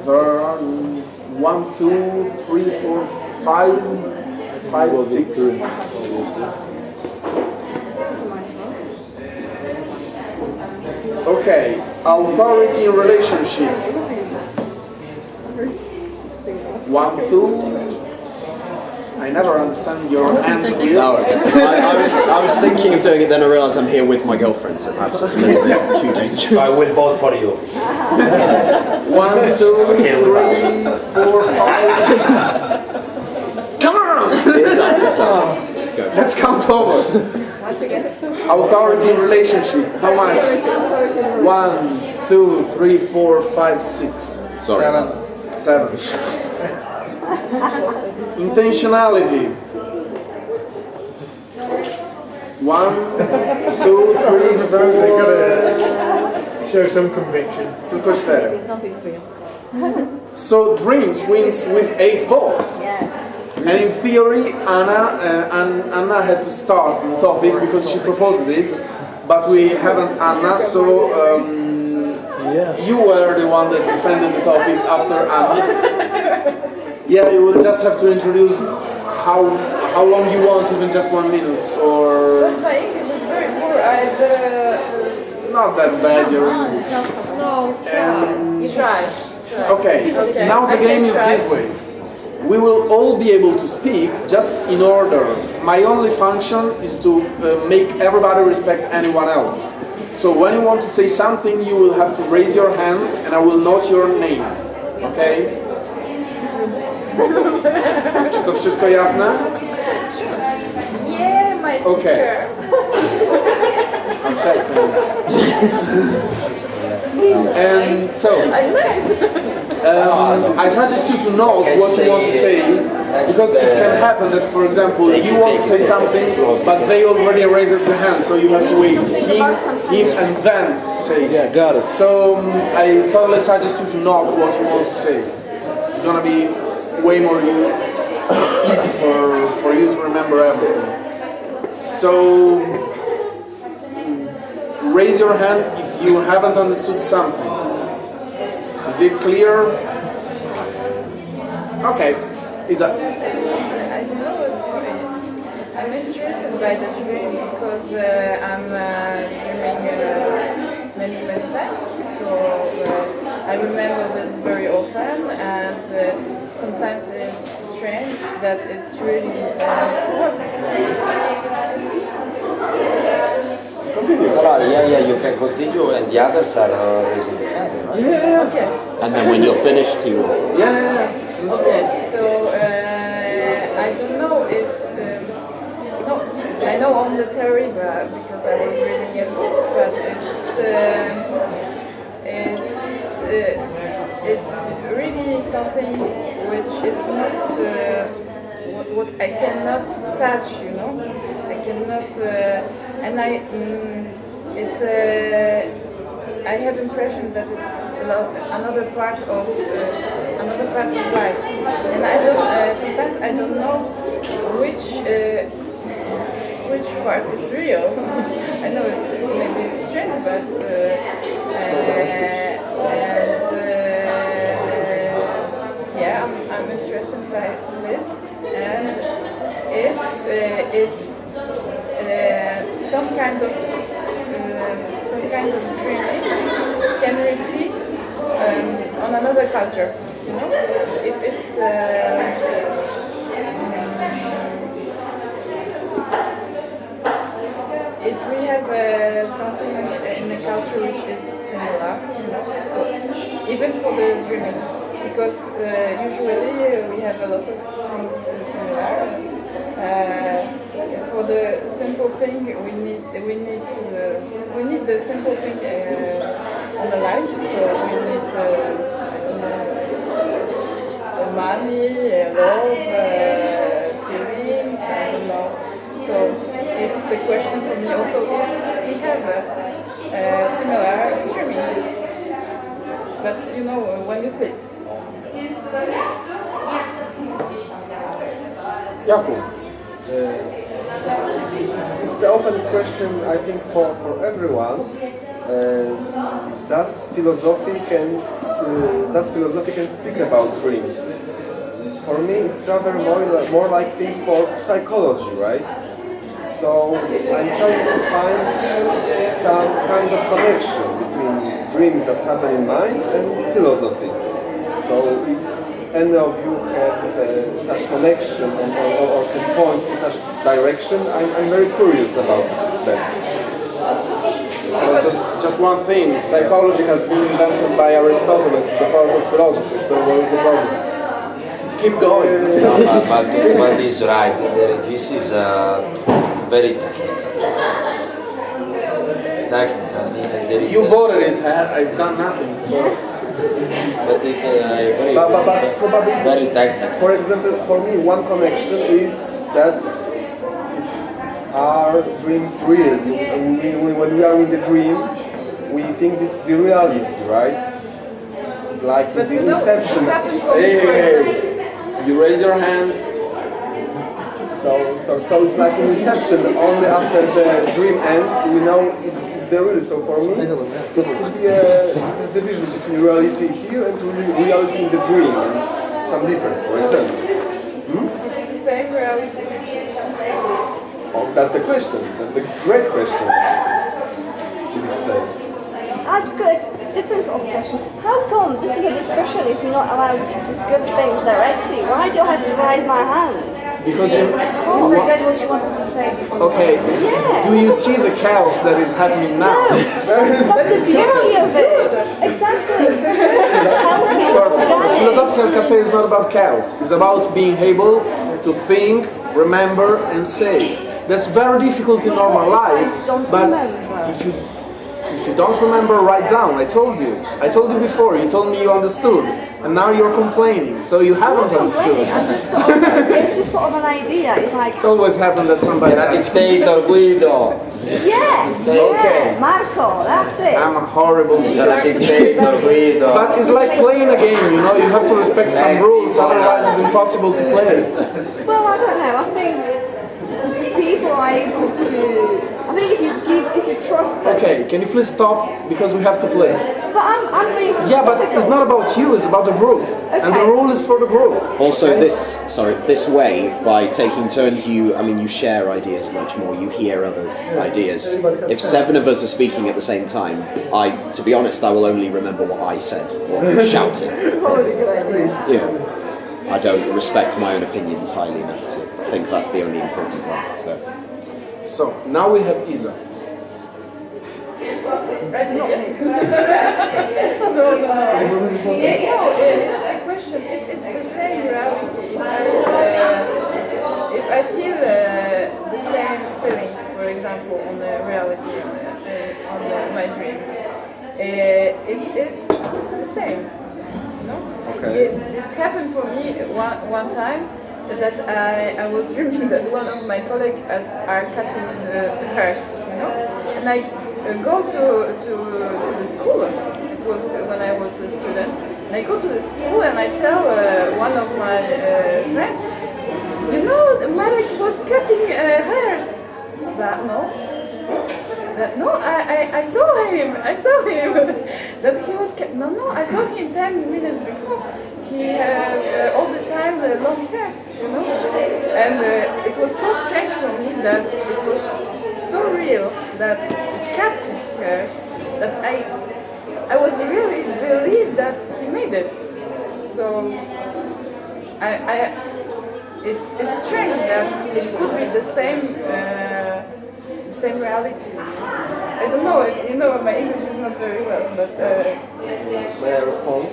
There are 1, 2, 3, 4, 5, 5, 6. Okay, authority in relationships. 1, 2. I never understand your hands here. no, I was thinking of doing it, then I realised I'm here with my girlfriend, so perhaps it's a little bit too dangerous. So I will vote for you. 1, 2, 3, 4, 5. Come on! It's up. Let's count over. Authority in relationship. How much? 1, 2, 3, 4, 5, 6. Sorry. 7. Intentionality. 1, 2, 3, 4. Show some conviction. 5, 7. So dreams wins with 8 votes. Yes. And in theory, Anna had to start the topic because she proposed it, but we haven't Anna, so you were the one that defended the topic after Anna. Yeah, you will just have to introduce how long you want, even just 1 minute, or... But my English is very poor. Not that bad, you're... No, you try. Okay, now the game is this way. we will all be able to speak just in order. My only function is to make everybody respect anyone else. So when you want to say something, you will have to raise your hand and I will note your name. Okay? Czy to wszystko jasne? Yeah, my teacher. Okay. I'm Shakespeare. And so, I suggest you to know what you want to say, because it can happen that, for example, you want to say something, but they already raised the hand, so you have to wait him and then say. Yeah, got it. So I totally suggest you to know what you want to say. It's gonna be way more easy for you to remember everything. So raise your hand if you haven't understood something. Is it clear? Okay. Is that? I don't know if I'm interested by the dream because I'm dreaming many times. So I remember this very often, and sometimes it's strange that it's really. Continue. Yeah, you can continue, and the others are raising the hand, right? Yeah. Okay. And then when you're finished, you will. Yeah. Okay, so I don't know if no, I know on the theory, but because I was reading it, but it's really something which is not what I cannot touch, you know. I cannot, and I have impression that it's another part of life, and I don't. Sometimes I don't know which part is real. I know it's strange, but yeah, I'm interested by this, and if it's some kind of dreaming can repeat on another culture, you know? If it's if we have something in the culture which is similar, you know, even for the dreaming, because usually we have a lot of things similar. For the simple thing, we need the simple thing on the life. So we need money, love, feelings. I don't know. So it's the question for me also if we have a similar dreaming. But you know, when you sleep. Jakub. It's the open question, I think, for everyone. Does philosophy can speak about dreams? For me, it's rather more like thing for psychology, right? So I'm trying to find some kind of connection between dreams that happen in mind and philosophy. So if any of you have such connection or can point to such direction, I'm very curious about that. Just one thing, psychology has been invented by Aristotle as a part of philosophy, so what is the problem? Keep going. No, but he's right. This is very technical. It's technical. You voted it, I've done nothing. But I agree. But probably it's very technical. For example, for me, one connection is that are dreams real? When we are in the dream, we think it's the reality, right? Like But the you know, inception. Hey, you raise your hand. So it's like an inception. Only after the dream ends, we know it's the real. So for me, it could be this division between reality here and reality in the dream. And some difference, for example. It's the same reality. Oh, that's the question. That's the great question. Is it same? I've got a different sort of question. How come this is a discussion if you're not allowed to discuss things directly? Why do I have to raise my hand? Because you. Oh, forget what you wanted to say before. Okay. Yeah. Do you see the chaos that is happening now? That's the beauty of it. Exactly. It's helping Perfect. The guys. philosophical cafe is not about chaos. It's about being able to think, remember, and say. That's very difficult in normal life. Don't But remember. if you don't remember, write down. I told you. I told you before. You told me you understood, and now you're complaining. So you haven't understood. I'm just sort of, it's just sort of an idea. It's like, It's always happened that somebody asks. Dictator Guido. yeah, Okay. Marco, that's it. I'm a horrible You're a dictator Guido. But it's like playing a game, you know, you have to respect some rules, otherwise it's impossible to play. Well, I don't know. I think people are able to. I think if you trust them. Okay, can you please stop? Because we have to play. But I'm being. Yeah, but it's not about you, it's about the group. And the Okay. rule is for the group. Also, this way, by taking turns, you share ideas much more. You hear others' ideas. everybody has If sense. 7 of us are speaking at the same time, to be honest, I will only remember what I said or shouted. Always a good idea. I don't respect my own opinions highly enough to think that's the only important one. So, now we have Isa. It wasn't important. It's the question. If it's the same reality, if I feel the same feelings, for example, on the reality, on my dreams, if it's the same, you know? Okay. It happened for me one time that I was dreaming that one of my colleagues are cutting the hairs, you know, and I go to the school. It was when I was a student. And I go to the school and I tell one of my friends, you know, Marek was cutting hairs. But no. No, I saw him. That he was. No, I saw him 10 minutes before. He had all the time long hairs, you know. And it was so strange for me that it was so real that he cut his hairs that I was really believed that he made it. So it's strange that it could be the same reality. I don't know. You know, my English is not very well, but. May I respond?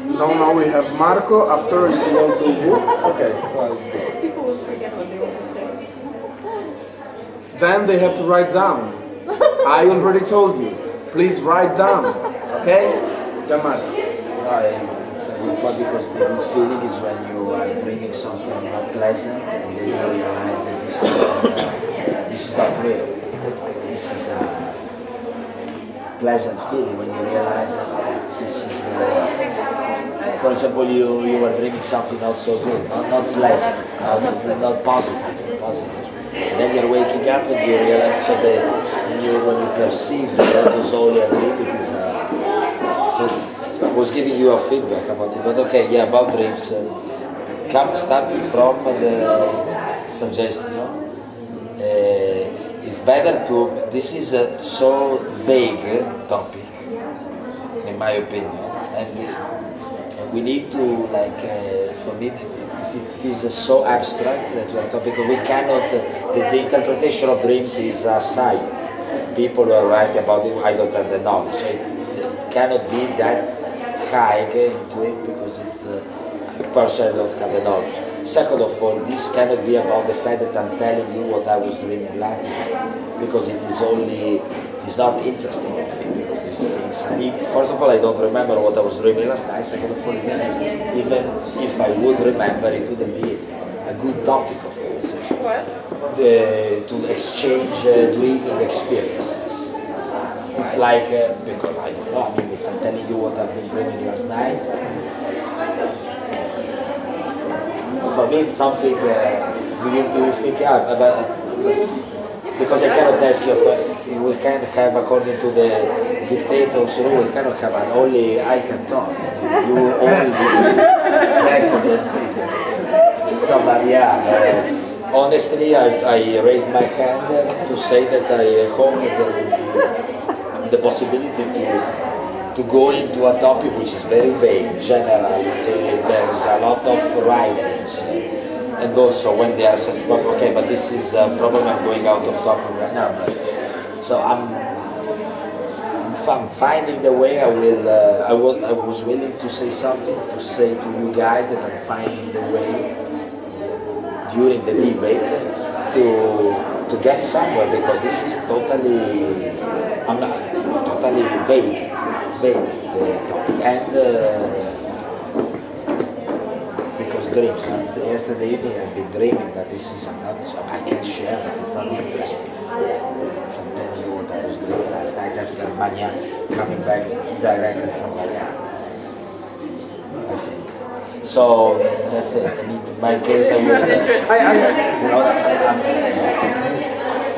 Now we have Marco, after if you want to book. Okay, so People will forget what they want to say. Then they have to write down. I already told you. Please write down. Okay? Jamal. It's a good point because the good feeling is when you are dreaming something not pleasant and then you realize that this is not real. This is a pleasant feeling when you realize that this is, for example, you were dreaming something not so good, not pleasant, not positive. And then you're waking up and you realize when you perceive that was all your dream, it is so I was giving you a feedback about it, but okay, yeah, about dreams. Starting from the suggestion, it's better to. This is a so vague topic, in my opinion, and we need to for me. It is so abstract that we are talking. We cannot. The interpretation of dreams is a science. People who are writing about it. I don't have the knowledge. So it cannot be that high into it because it's a person don't have the knowledge. Second of all, this cannot be about the fact that I'm telling you what I was dreaming last night because it is not interesting. I think because these things. First of all, I don't remember what I was dreaming last night. Second of all, even if I would remember, it wouldn't be a good topic of conversation. What? To exchange dreaming experiences. It's like because I don't know. I mean, if I'm telling you what I've been dreaming last night, for me it's something. Do you think? Because I cannot ask you, we can't have, according to the dictator's rule, we cannot have an only I can talk. You only that's the good thing. No, but yeah, honestly, I raised my hand to say that I hope that the possibility to go into a topic which is very vague, general. There's a lot of writings, and also when they are said, okay, but this is probably I'm going out of topic right now. So I'm finding the way. I was willing to say something, to say to you guys that I'm finding the way during the debate to get somewhere, because this is totally, I'm not totally vague the topic, and because dreams. Yesterday evening I've been dreaming that this is not. I can share, but it's not interesting. If I'm telling you what I was doing last night after Mania, coming back directly from Mania, I think. So that's it. I mean, in my case, I will. You know,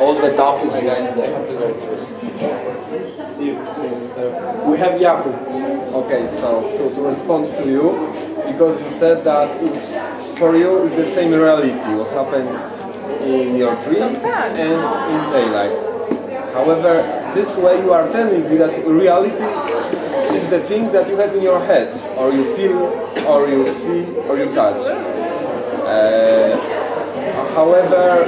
all the topics. This is We have Yaku. Okay, so to respond to you, because you said that it's for you it's the same reality what happens in your dream and in daylight. However, this way you are telling me that reality is the thing that you have in your head, or you feel, or you see, or you touch. However,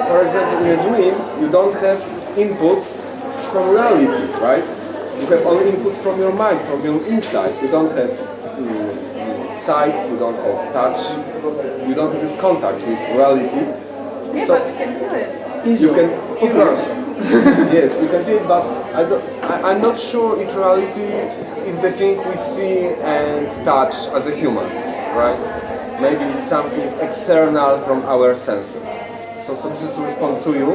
for example, in a dream, you don't have inputs from reality, right? You have only inputs from your mind, from your inside. You don't have sight, you don't have touch, you don't have this contact with reality. Yeah, So but you can feel it. you can feel it. Yes, you can feel it, but I'm not sure if reality is the thing we see and touch as a humans, right? Maybe it's something external from our senses. So this is to respond to you.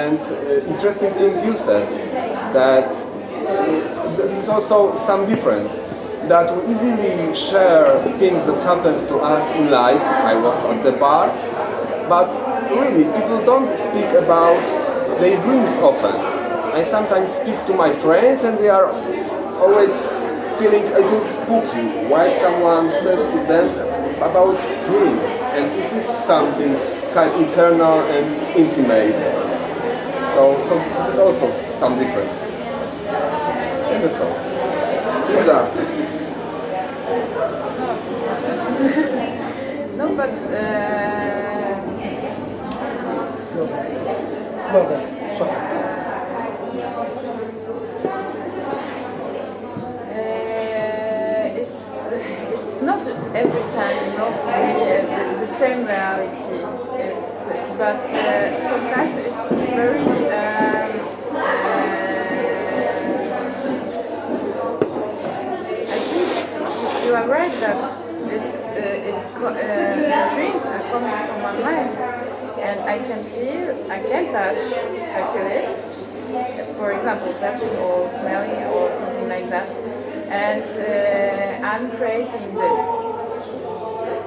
And interesting thing you said, that there is also some difference, that we easily share things that happen to us in life. I was at the bar, but really people don't speak about their dreams often. I sometimes speak to my friends and they are always feeling a little spooky why someone says to them about dream, and it is something kind of internal and intimate. So this is also some difference. And that's all. Isa. No, but it's not every time, you know, for me the same reality. But sometimes it's very. I think you are right that dreams are coming from my mind, and I can feel, I can touch, I feel it. For example, touching or smelling or something like that, and I'm creating this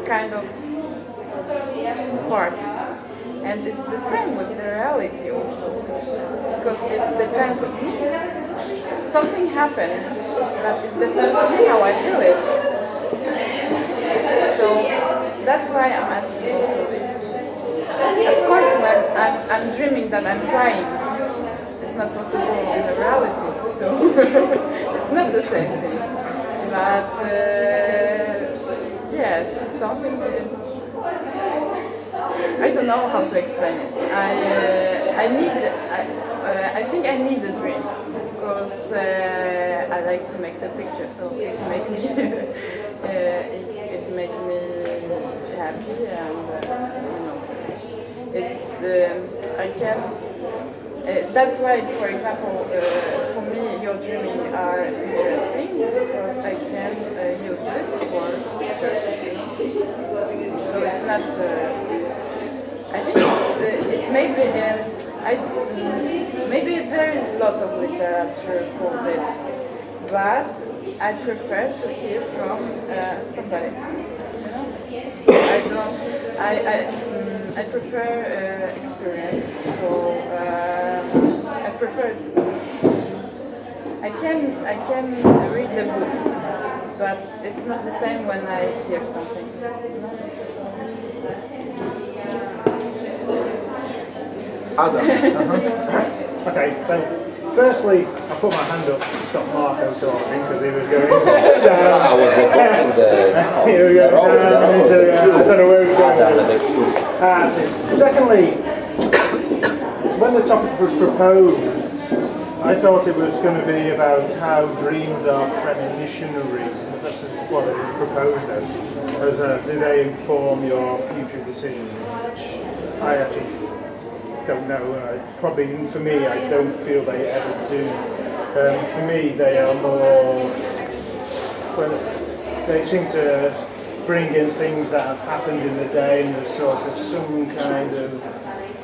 kind of part. And it's the same with the reality also, because it depends on me. Something happened, but it depends on me how I feel it. So that's why I'm asking also. Of course, when I'm dreaming that I'm crying, it's not possible in the reality, so it's not the same thing. But yes, something is. I don't know how to explain it. I think I need the dreams because I like to make the picture, so it make me it make me happy, and you know, it's I can. That's why, for example, for me, your dreaming are interesting because I can use this for pictures. So it's not. I think it may be, maybe there is a lot of literature for this, but I prefer to hear from somebody. I prefer experience, so I prefer. I can read the books, but it's not the same when I hear something. Adam. Okay, so Firstly, I put my hand up to stop Marco talking because he was going down. I was blocking He was going down into I don't know where he was going. Secondly, when the topic was proposed, I thought it was going to be about how dreams are premonitionary. This is what it was proposed as do they inform your future decisions, which I actually don't know. Probably for me, I don't feel they ever do. For me, they are more. Well, they seem to bring in things that have happened in the day and there's sort of some kind of.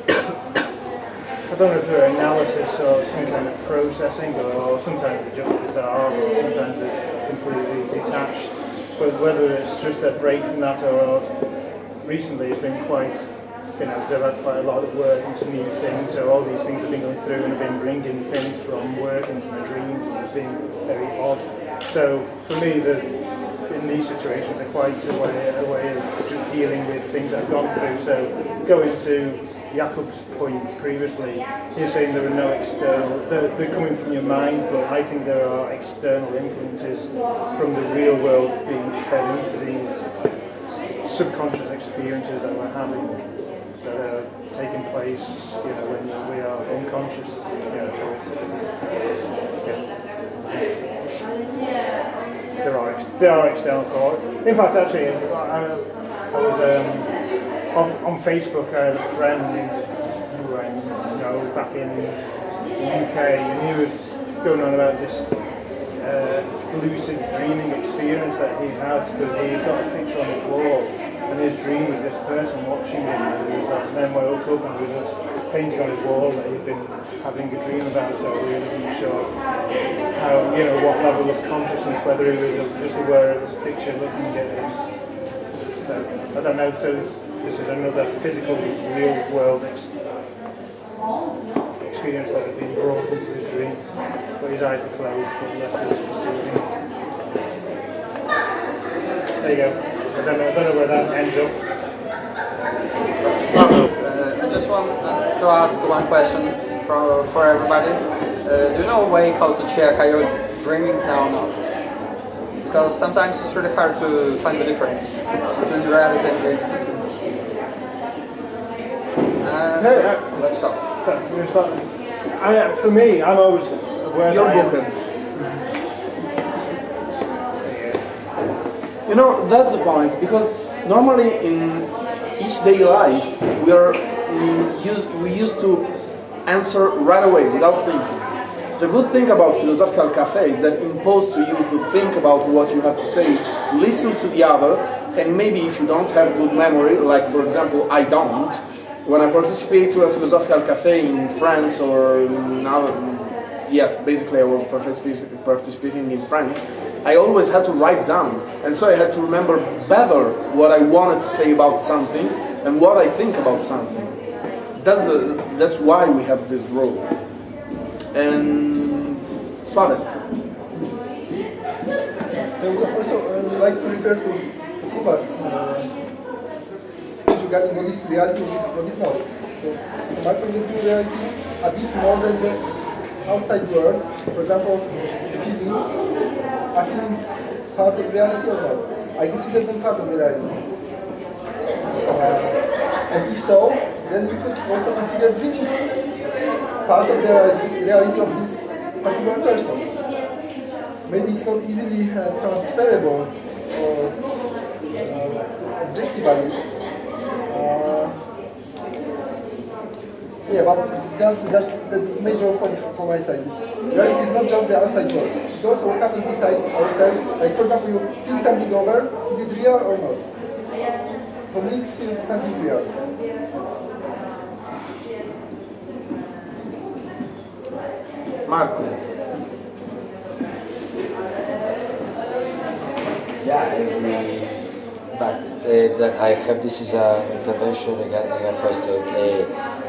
I don't know if they're analysis or some kind of processing, or sometimes they're just bizarre, or sometimes they're completely detached. But whether it's just a break from that, or recently it's been quite. I've had quite a lot of work into new things, so all these things have been going through and have been bringing things from work into my dreams, and it's been very odd. So for me, in these situations, they're quite a way of just dealing with things that I've gone through. So going to Jakub's point previously, you're saying there are no external, they're coming from your mind, but I think there are external influences from the real world being fed into these subconscious experiences that we're having, that are taking place, when we are unconscious. So there are external thoughts. In fact, actually, I was on Facebook. I had a friend who I know back in the UK, and he was going on about this lucid dreaming experience that he had, because he's got a picture on his wall. And his dream was this person watching him, and he was then woke up and there was this painting on his wall that he'd been having a dream about, so he wasn't sure how, what level of consciousness, whether he was just aware of this picture looking at him. So, I don't know, so this is another physical, real world experience that had been brought into his dream, but his eyes were closed, but yes, he was receiving. There you go. I don't know where that ends up. I just want to ask one question for everybody. Do you know a way how to check are you dreaming now or not? Because sometimes it's really hard to find the difference between reality and dreaming. Let's stop. For me, I'm always aware. You're broken. That's the point, because normally in each day life we used to answer right away without thinking. The good thing about philosophical café is that it imposes to you to think about what you have to say, listen to the other, and maybe if you don't have good memory, like for example I don't, when I participate to a philosophical café in France or basically I was participating in France, I always had to write down, and so I had to remember better what I wanted to say about something and what I think about something. That's why we have this role. And Slavek. So we also like to refer to Kuba's speech regarding what is reality and what is not. So from my point of view, reality is a bit more than the outside world. For example, feelings. Are feelings part of reality or not? I consider them part of the reality. And if so, then we could also consider dreaming part of the reality of this particular person. Maybe it's not easily transferable or objectively. But that's the major point from my side. Reality is not just the outside world. It's also what happens inside ourselves. Like, for example, you think something over, is it real or not? For me, it's still something real. Marco. Yeah, I agree. But that I have this is an intervention regarding a question.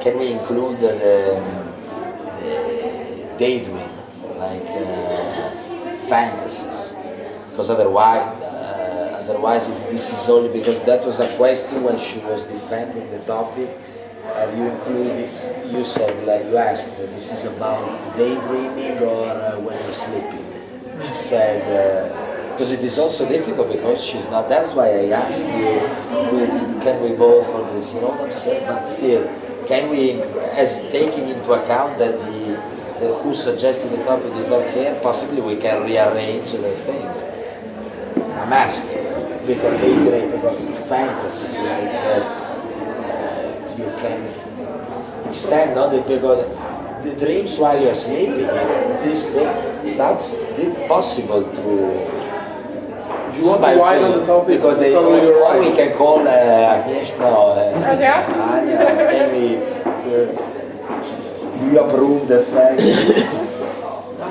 Can we include the daydream, like fantasies? Because otherwise, if this is only because that was a question when she was defending the topic, Have you included, you said, like you asked, this is about daydreaming or when you're sleeping? She said, because it is also difficult because she's not, that's why I asked you, can we vote for this, you know what I'm saying? But still, can we, as taking into account that the who suggested the topic is not here, possibly we can rearrange the thing. I'm asking, because daydream, because fantasies, like you can extend, not because the dreams while you're sleeping is this thing, that's possible to. If you want to widen on the topic, because they, totally or we can call Agnieszka, Anya, can we, do you approve the fact? No,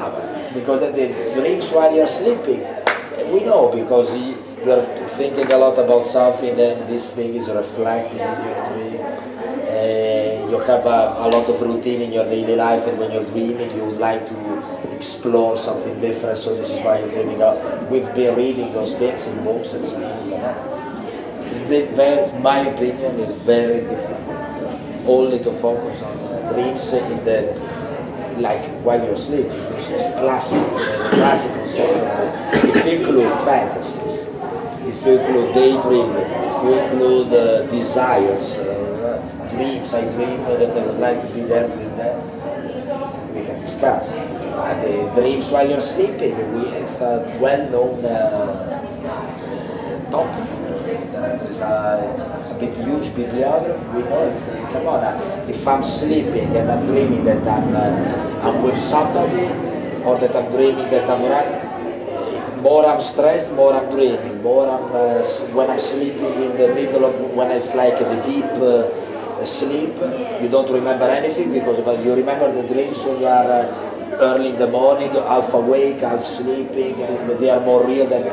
because the dreams while you're sleeping, we know because you're thinking a lot about something and this thing is reflecting in your dream. You have a lot of routine in your daily life, and when you're dreaming you would like to explore something different, so this is why you're dreaming out. We've been reading those things in books and so on. My opinion is very difficult only to focus on dreams in the, like while you're sleeping. This is classic, the classic concept. If you include fantasies, if you include daydreaming, if you include desires, dreams, I dream that I would like to be there doing that, we can discuss. The dreams while you're sleeping, it's a well-known topic. There is a huge bibliography. We know it. Come on, if I'm sleeping and I'm dreaming that I'm with somebody, or that I'm dreaming that I'm right, more I'm stressed, more I'm dreaming, more I'm when I'm sleeping in the middle of, when it's like the deep sleep, you don't remember anything because you remember the dreams when you are early in the morning, half awake, half sleeping, and they are more real than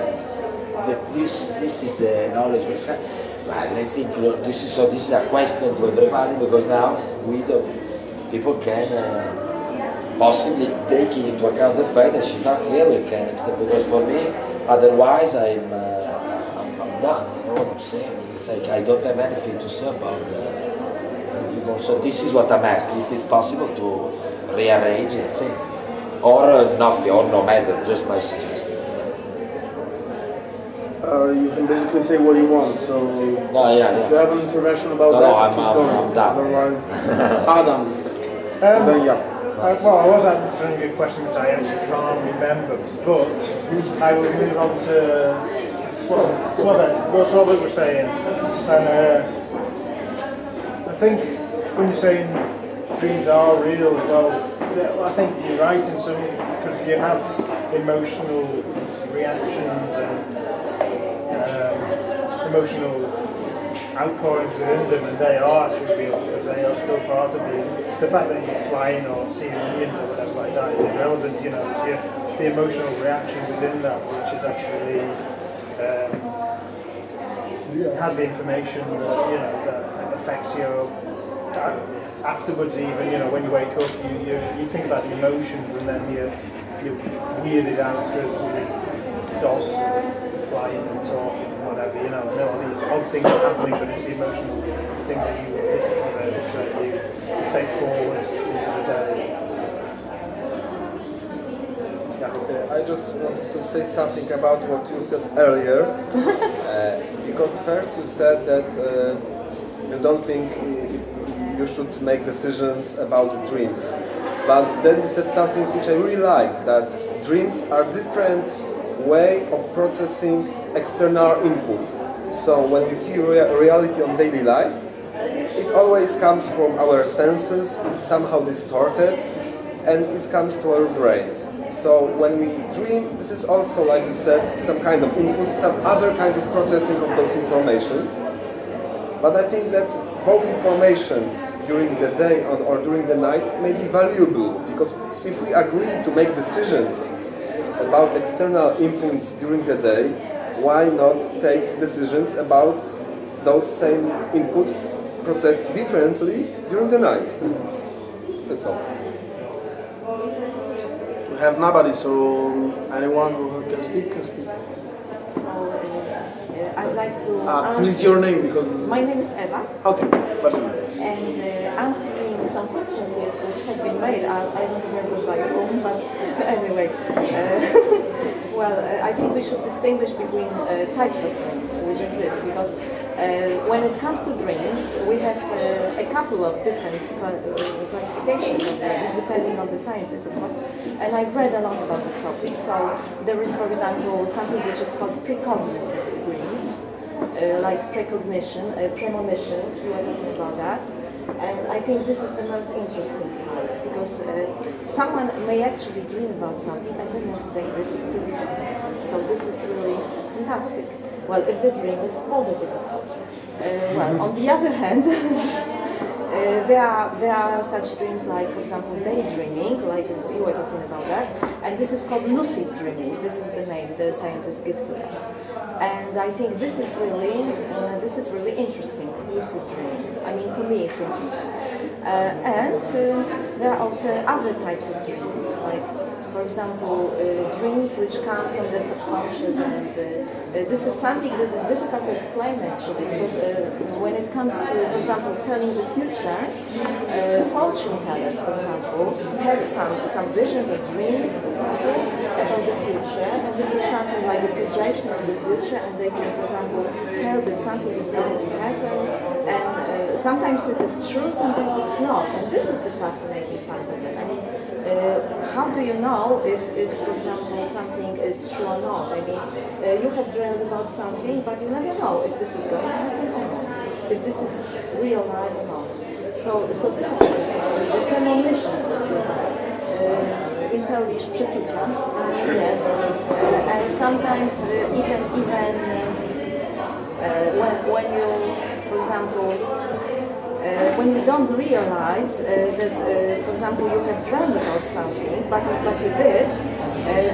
this is the knowledge we have. But let's include this is a question to everybody, because now people can possibly take into account the fact that she's not here. We can extend, because for me, otherwise I'm done. You know what I'm saying? It's like I don't have anything to say about so this is what I'm asking, if it's possible to rearrange the thing, or nothing, or no matter, just my suggestion. You can basically say what you want, so if you have an intervention about that, keep going. I'm done. Otherwise, Adam. Then, well, I was answering a question which I actually can't remember, but I will move on to what Robert was saying. And I think when you're saying dreams are real, well, I think you're right in some, because you have emotional reactions and emotional outpourings within them, and they are actually real because they are still part of you. The fact that you're flying or seeing aliens or whatever like that is irrelevant, you know, it's the emotional reaction within that which is actually has the information that, you know, that affects you afterwards. Even, you know, when you wake up, you think about the emotions, and then you're weirded out because dogs flying and talking and whatever, you know, and all these odd things are happening, but it's the emotional thing that you take forward into the day. I just wanted to say something about what you said earlier, because first you said that you don't think you should make decisions about dreams, but then you said something which I really like, that dreams are different way of processing external input. So when we see reality on daily life, it always comes from our senses, it's somehow distorted, and it comes to our brain. So when we dream, this is also, like you said, some kind of input, some other kind of processing of those informations. But I think that both informations during the day or during the night may be valuable, because if we agree to make decisions about external inputs during the day, why not take decisions about those same inputs processed differently during the night? That's all. We have nobody, so anyone who can speak can speak. So I'd like to please your name, because... My name is Eva. Okay, what's your name? And and answering some questions which have been made. I don't remember by whom, but anyway. Well, I think we should distinguish between types of dreams which exist, because when it comes to dreams, we have a couple of different classifications of dreams, depending on the scientist, of course. And I've read a lot about the topic. So there is, for example, something which is called precognitive dreams, like precognition, premonitions. We are talking about that. And I think this is the most interesting type, because someone may actually dream about something and the next day this thing happens. So this is really fantastic. Well, if the dream is positive, of course. Well, on the other hand, there are such dreams like, for example, daydreaming, like you were talking about that, and this is called lucid dreaming. This is the name the scientists give to it. And I think this is really interesting, lucid dreaming. I mean, for me, it's interesting. And there are also other types of dreams, like, for example, dreams which come from the subconscious, and this is something that is difficult to explain actually, because when it comes to, for example, telling the future, fortune tellers, for example, have some visions of dreams, for example, about the future, and this is something like a projection of the future, and they can, for example, tell that something is going to happen, and sometimes it is true, sometimes it's not, and this is the fascinating part of it. I mean, how do you know if, for example, something is true or not? I mean, you have dreamed about something, but you never know if this is going to happen or not, if this is real life or not. So this is the premonitions that you have. In Polish, przeczucia, yes, and sometimes even when you, for example, when you don't realize that, for example, you have dreamed about something, but you did,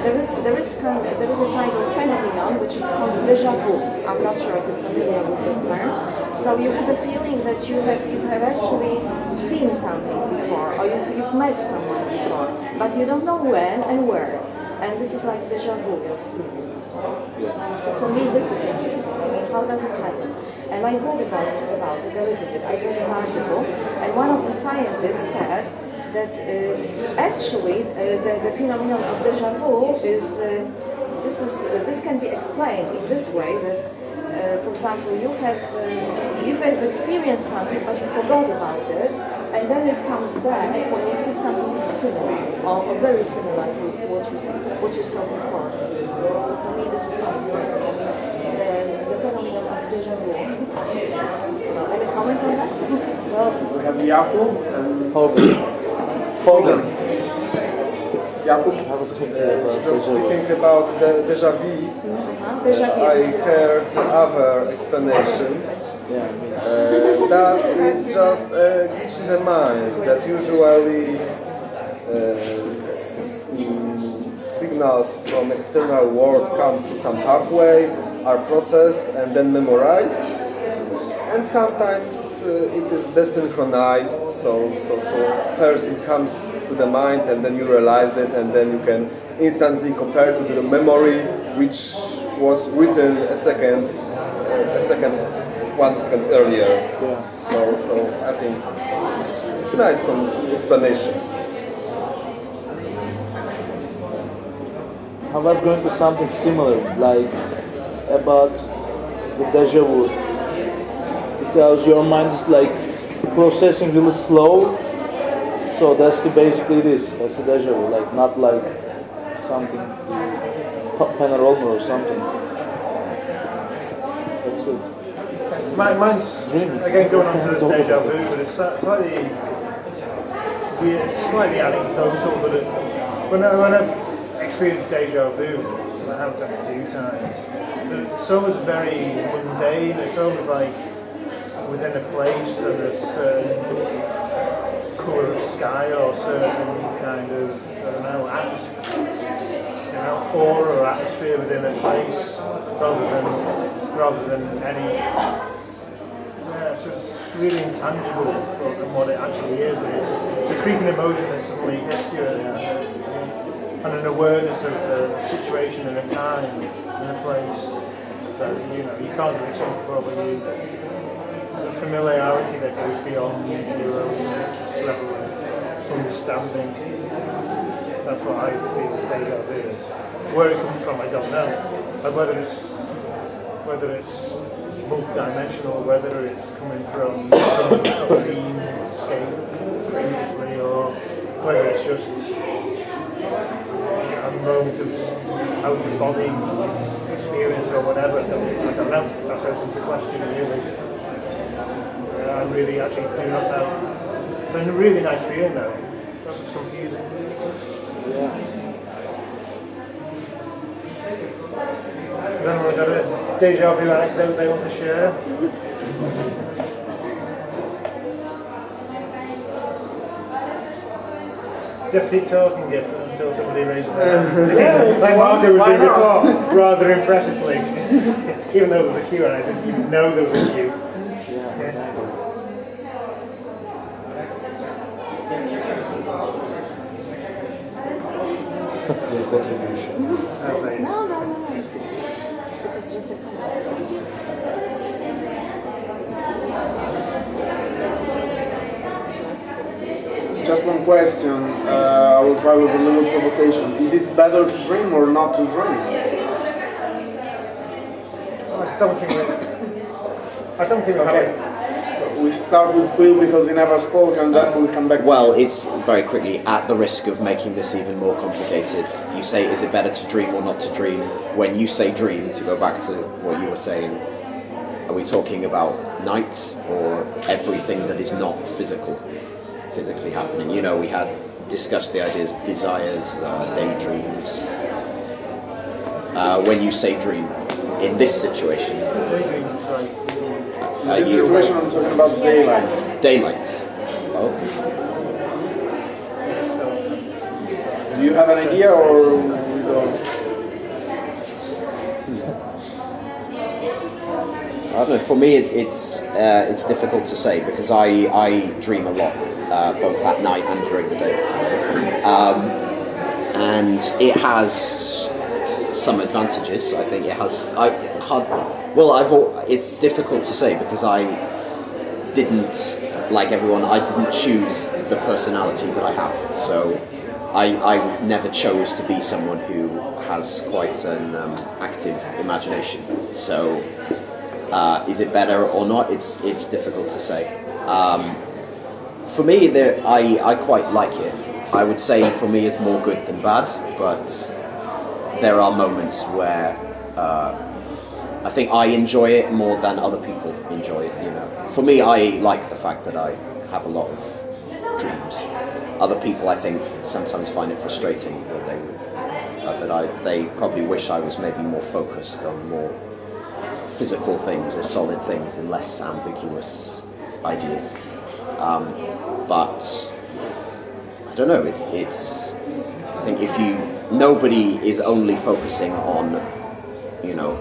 there is a kind of phenomenon which is called déjà vu. I'm not sure if you're familiar with the term. So you have a feeling that you have actually seen something before, or you've met someone before, but you don't know when and where. And this is like déjà vu experience. So for me, this is interesting. I mean, how does it happen? And I read about it a little bit. I read an article, and one of the scientists said that actually the phenomenon of déjà vu is this can be explained in this way that, for example, you've experienced something but you forgot about it, and then it comes back when you see something similar or very similar to what you saw before. So for me, this is fascinating. The phenomenon of déjà vu. Any comments on that? Well, we have Jakub and Hogan. Jakub? I was going to say about just speaking about the déjà vu, I heard other explanation. That it's just a glitch in the mind, that usually signals from external world come to some pathway, are processed and then memorized, and sometimes it is desynchronized, so first it comes to the mind and then you realize it, and then you can instantly compare to the memory which was written 1 second earlier. So I think it's a nice explanation. I was going to something similar, like about the déjà vu, because your mind is like processing really slow. So that's basically this. That's the déjà vu, like not like something panorama or something. That's it. Mine's again going on to this déjà vu, but it's slightly weird, slightly anecdotal. But when I've experienced déjà vu, I have done a few times. It's almost very mundane. It's almost like within a place, and there's certain colour of sky or certain kind of, I don't know, aura or atmosphere within a place, rather than any. Yeah, so it's really intangible than what it actually is. It's a creeping emotion that suddenly hits you, and an awareness of a situation and a time and a place that you can't do it before, but the familiarity that goes beyond your own level of understanding. That's what I feel deja vu is. Where it comes from, I don't know. And whether it's multidimensional, whether it's coming from some dreamscape previously, or whether it's just a moment of out-of-body experience or whatever. I don't know. That's open to question, really. I really actually do not know. It's a really nice feeling, though. It's confusing. Yeah. Has anyone got a deja vu anecdote they want to share? Just keep talking until somebody raises their hand. Yeah, like Marco was doing why not? before, rather impressively. Even though there was a queue and I didn't even know there was a queue. Your contribution. I was like, No, it was just a comment. Just one question. I will try with a little provocation. Is it better to dream or not to dream? I don't think we have it. We start with Will because he never spoke, and then we'll come back. Well, it's very quickly, at the risk of making this even more complicated, you say, is it better to dream or not to dream? When you say dream, to go back to what you were saying, are we talking about night or everything that is not physically happening? You know, we had discussed the ideas of desires, daydreams. When you say dream, in this situation, In this situation, I'm talking about daylight. Daylight. Oh. Do you have an idea, or we don't? I don't know. For me, it's difficult to say because I dream a lot, both at night and during the day, and it has some advantages. I think it has. It's difficult to say because I didn't, like everyone, I didn't choose the personality that I have. So I never chose to be someone who has quite an active imagination. So is it better or not? It's difficult to say. For me, I quite like it. I would say for me it's more good than bad, but there are moments where I think I enjoy it more than other people enjoy it, you know. For me, I like the fact that I have a lot of dreams. Other people, I think, sometimes find it frustrating that they probably wish I was maybe more focused on more physical things or solid things and less ambiguous ideas. But I don't know. It's I think nobody is only focusing on, you know,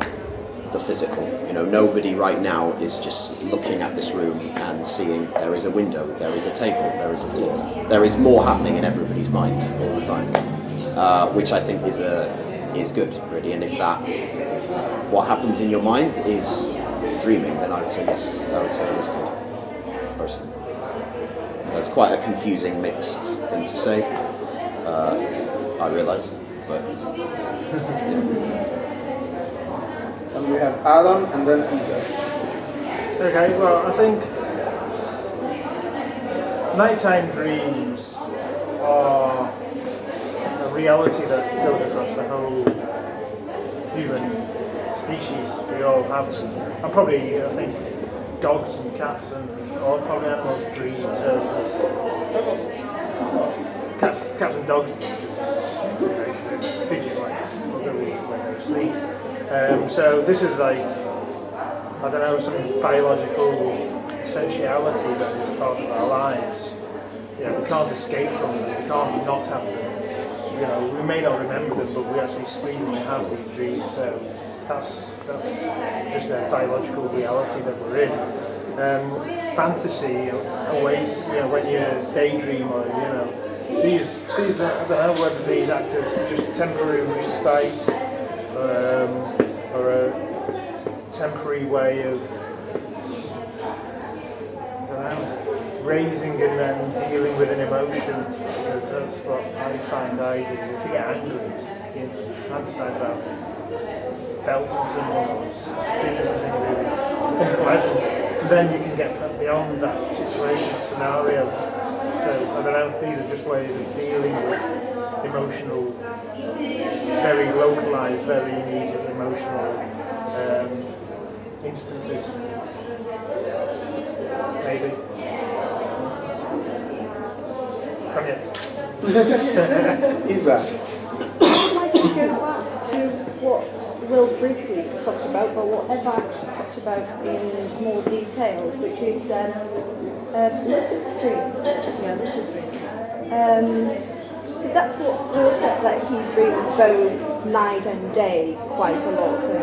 the physical. You know, nobody right now is just looking at this room and seeing there is a window, there is a table, there is a floor. There is more happening in everybody's mind all the time, which I think is good, really. And if what happens in your mind is dreaming, then I would say yes. I would say it is good, personally. That's quite a confusing, mixed thing to say. I realise, but yeah. And we have Adam and then Isa. Okay, well, I think nighttime dreams are a reality that goes across the whole human species. We all have, and probably, I think, dogs and cats and all probably animals dream. So cats and dogs fidget like when they're asleep. So this is like, I don't know, some biological essentiality that is part of our lives. You know, we can't escape from them, we can't not have them. You know, we may not remember them, but we actually sleep and have these dreams. So that's just a biological reality that we're in. Fantasy, when you daydream, or these I don't know whether these act as just temporary respite, or a temporary way of raising and then dealing with an emotion, because that's what I find I do. If you get angry, you fantasize about belting someone or doing something really unpleasant, then you can get beyond that situation, that scenario. So I don't know, these are just ways of dealing with emotional, very localized, very immediate emotional instances. Maybe. Koniec. Isa. I'd like to go back to what Will briefly talked about, but what Eva actually talked about in more details, which is lucid dreams. Yeah, lucid dreams. Because that's what Will said, that he dreams both night and day quite a lot, and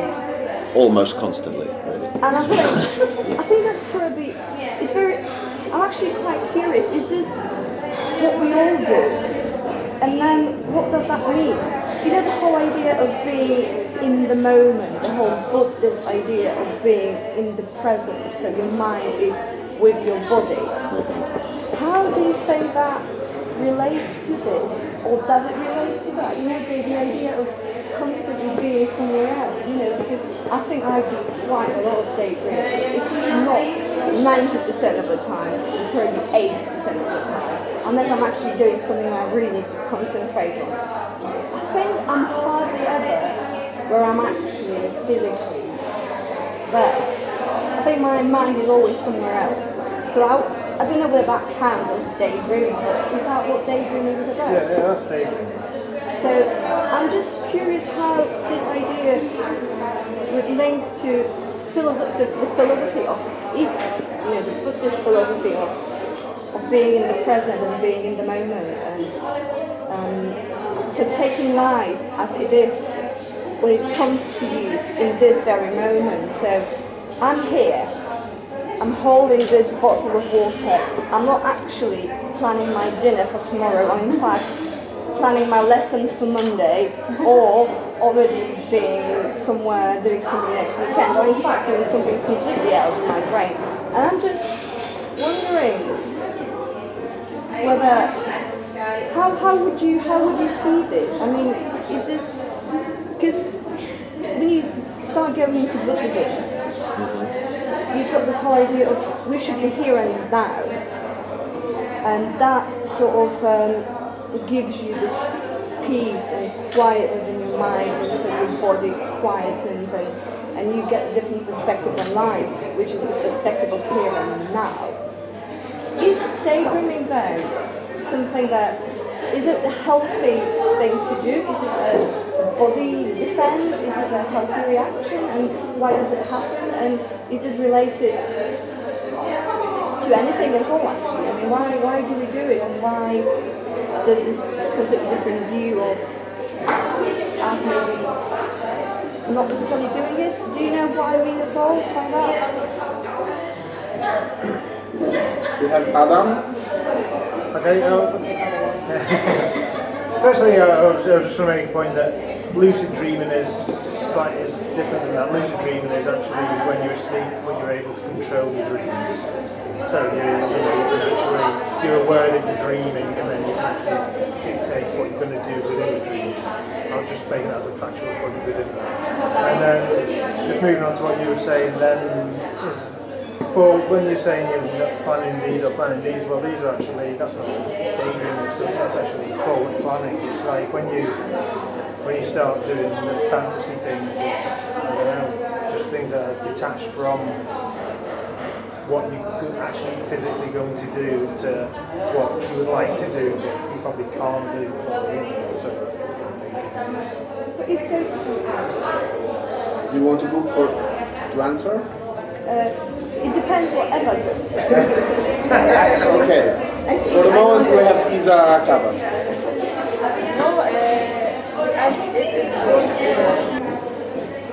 Almost constantly, really. I think that's probably, it's very, I'm actually quite curious, is this what we all do? And then what does that mean? You know, the whole idea of being in the moment, the whole Buddhist idea of being in the present, so your mind is with your body. How do you think that relates to this, or does it relate to that? You know, the idea of constantly being somewhere else, you know, because I think I do quite a lot of daydreaming, if not 90% of the time, probably 80% of the time, unless I'm actually doing something I really need to concentrate on. I think I'm hardly ever where I'm actually physically there. I think my mind is always somewhere else. So I don't know whether that counts as daydreaming, but is that what daydreaming is about? Yeah, that's daydreaming. So I'm just curious how this idea would link to the philosophy of East, you know, the Buddhist philosophy of being in the present and being in the moment, and so taking life as it is when it comes to you in this very moment. So I'm here, I'm holding this bottle of water, I'm not actually planning my dinner for tomorrow, I'm in fact planning my lessons for Monday, or already being somewhere doing something next weekend, or in fact doing something completely else in my brain. And I'm just wondering whether how would you see this? I mean, is this because when you start going into Buddhism, you've got this whole idea of we should be here and now, and that sort of gives you this peace and quiet within your mind, and so your body quietens, and you get a different perspective on life, which is the perspective of here and now. Is daydreaming then something that, is it a healthy thing to do? Is this a body defense? Is this a healthy reaction? And why does it happen? And is this related to anything at all, actually? I mean, why do we do it, and why there's this completely different view of us maybe not necessarily doing it? Do you know what I mean as well by that? We have Adam. Okay, firstly, I was just going to make a point that lucid dreaming is different than that. Lucid dreaming is actually when you're asleep, when you're able to control your dreams. So you're aware that you're dreaming, and then you can actually dictate what you're going to do within your dreams. I was just making that as a factual point within that. And then just moving on to what you were saying then, for when you're saying you're not planning these or planning these, well, these are actually, that's not daydreaming, that's actually forward planning. It's like when you start doing the fantasy things, I don't know, just things that are detached from what you're actually physically going to do to what you would like to do, but you probably can't do. So that's what daydreaming is. But is there... You want to book to answer? It depends what Eva's going to say. Okay. For the moment we have Isa covered. No, if it's good,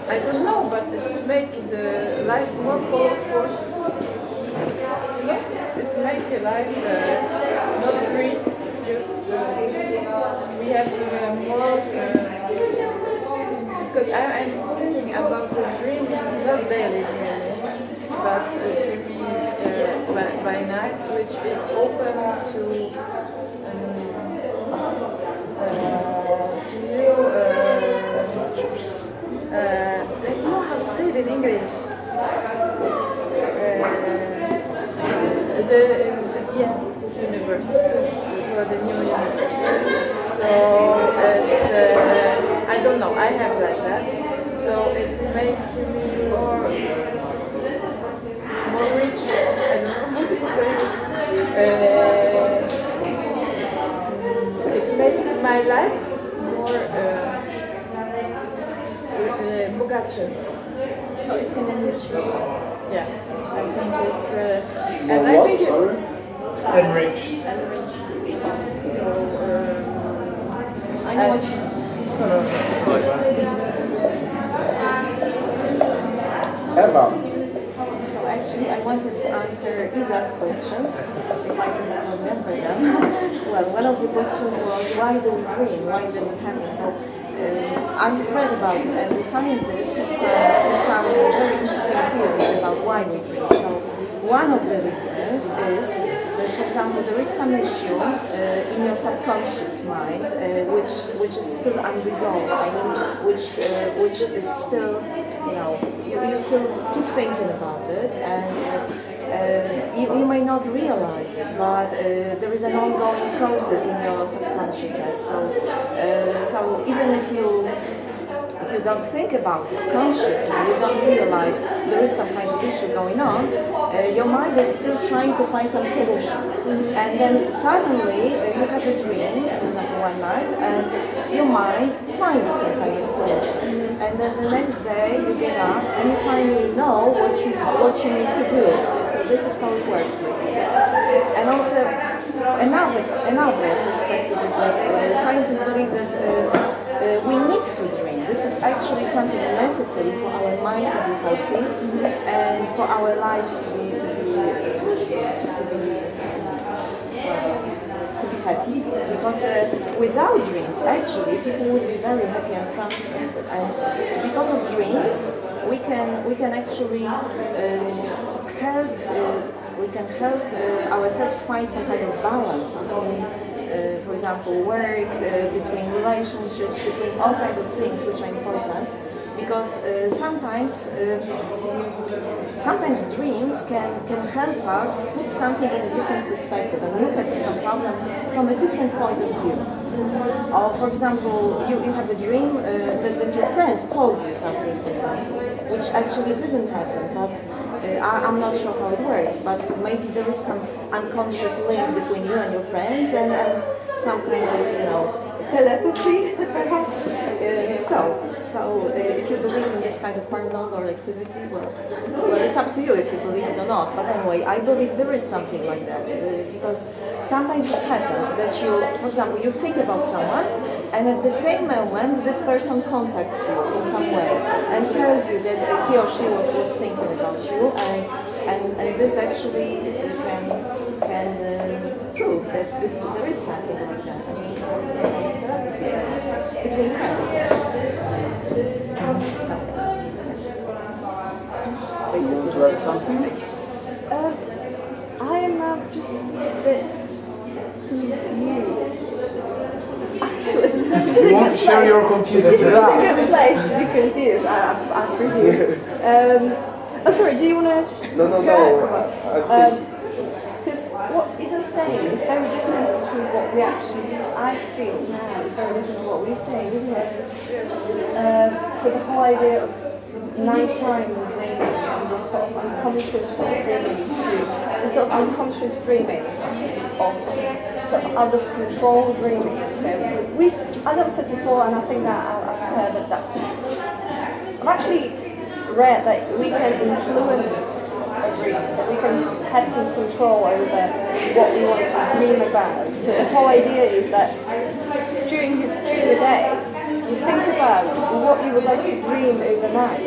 I don't know, but it makes the life more colorful. It makes the life not green, just we have more, because I'm speaking about the dream, not daily dreaming, but dreaming by night, which is I don't know how to say it in English. Yes, universe. For the new universe. So it's I don't know. I have like that. So it makes me more rich. I don't know how to say it. It makes my life more bogatsze. So it can enrich me. Yeah, I think it's. And I think Enriched. So I know what you. Eva. So actually, I wanted to answer Isa's questions, if I can still remember them. Well, one of the questions was, why do we dream? Why does it happen? So I've read about it, and the scientists have some very interesting theories about why we dream. So one of the reasons is that, for example, there is some issue in your subconscious mind which is still unresolved. I mean, which is still, you still keep thinking about it, and you may not realize it, but there is an ongoing process in your subconsciousness. So even if you don't think about it consciously, you don't realize there is some kind of issue going on, your mind is still trying to find some solution. And then suddenly you have a dream, for example, one night, and your mind finds some kind of solution. And then the next day you get up and you finally know what you need to do. So this is how it works, basically. And also another perspective is that scientists believe that we need to dream. This is actually something necessary for our mind to be healthy and for our lives to be happy. Because without dreams, actually, people would be very happy and frustrated. And because of dreams, we can actually help. We can help ourselves find some kind of balance between, for example, work, between relationships, between all kinds of things which are important. Because sometimes dreams can help us put something in a different perspective and look at some problem from a different point of view. Or, for example, you have a dream that your friend told you something, for example, which actually didn't happen, but I'm not sure how it works, but maybe there is some unconscious link between you and your friends and some kind of, telepathy, perhaps. So if you believe in this kind of paranormal activity, well, it's up to you if you believe it or not. But anyway, I believe there is something like that, because sometimes it happens that you, for example, you think about someone, and at the same moment, this person contacts you in some way and tells you that he or she was thinking about you, and this actually can prove that there is something like that. I mean, it's something between friends. So that's basically. To write something? I am just a bit confused. Actually, You want to share your confusion It's a now? good place to be confused, I presume. I'm sorry, do you want to? No. Because what Isa saying is very different to what we actually, I feel now, it's very different to what we're saying, isn't it? So the whole idea of nighttime dreaming and this sort of unconscious dreaming to this sort of unconscious dreaming of sort of out of control dreaming. So I know I've said before, and I think that I've heard that that's. I've actually read that we can influence our dreams, that we can have some control over what we want to dream about. So the whole idea is that during the day, you think about what you would like to dream overnight.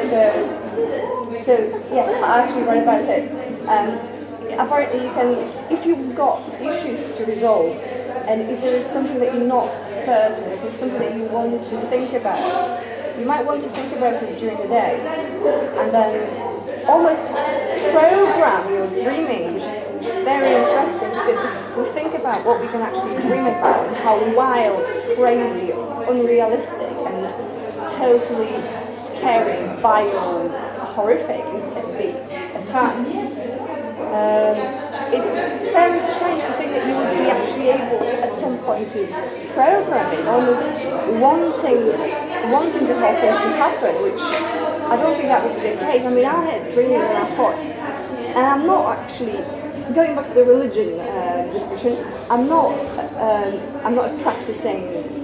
So yeah, I actually read about it. Apparently you can, if you've got issues to resolve, and if there is something that you're not certain, if there's something that you want to think about, you might want to think about it during the day, and then almost program your dreaming, which is very interesting because we think about what we can actually dream about and how wild, crazy, unrealistic and totally scary, vile, horrific it can be at times. It's very strange to think that you would be actually able at some point to program it, almost wanting the whole thing to happen, which I don't think that would be the case. I mean, I had a dream when I thought, and I'm not actually, going back to the religion discussion, I'm not practicing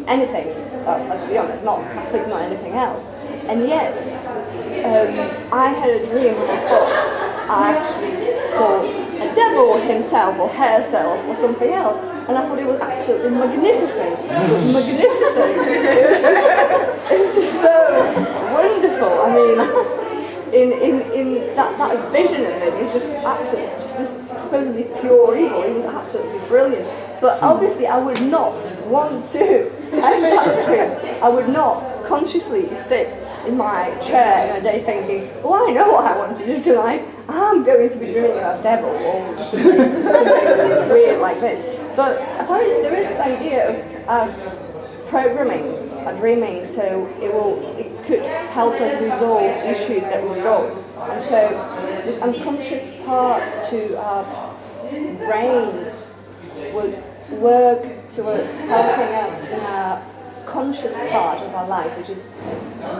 anything, let's be honest, not Catholic, not anything else. And yet, I had a dream when I thought I actually saw a devil himself or herself or something else, and I thought it was absolutely magnificent. Magnificent. It was just so wonderful. I mean, in that vision of it, it's just absolutely just this supposedly pure evil. It was absolutely brilliant. But obviously, I would not want to have that dream. I would not consciously sit in my chair in a day thinking, oh, I know what I want to do tonight. I'm going to be dreaming about a devil or something weird like this. But apparently there is this idea of us programming our dreaming so it could help us resolve issues that we've got. And so this unconscious part to our brain would work towards helping us in our conscious part of our life, which is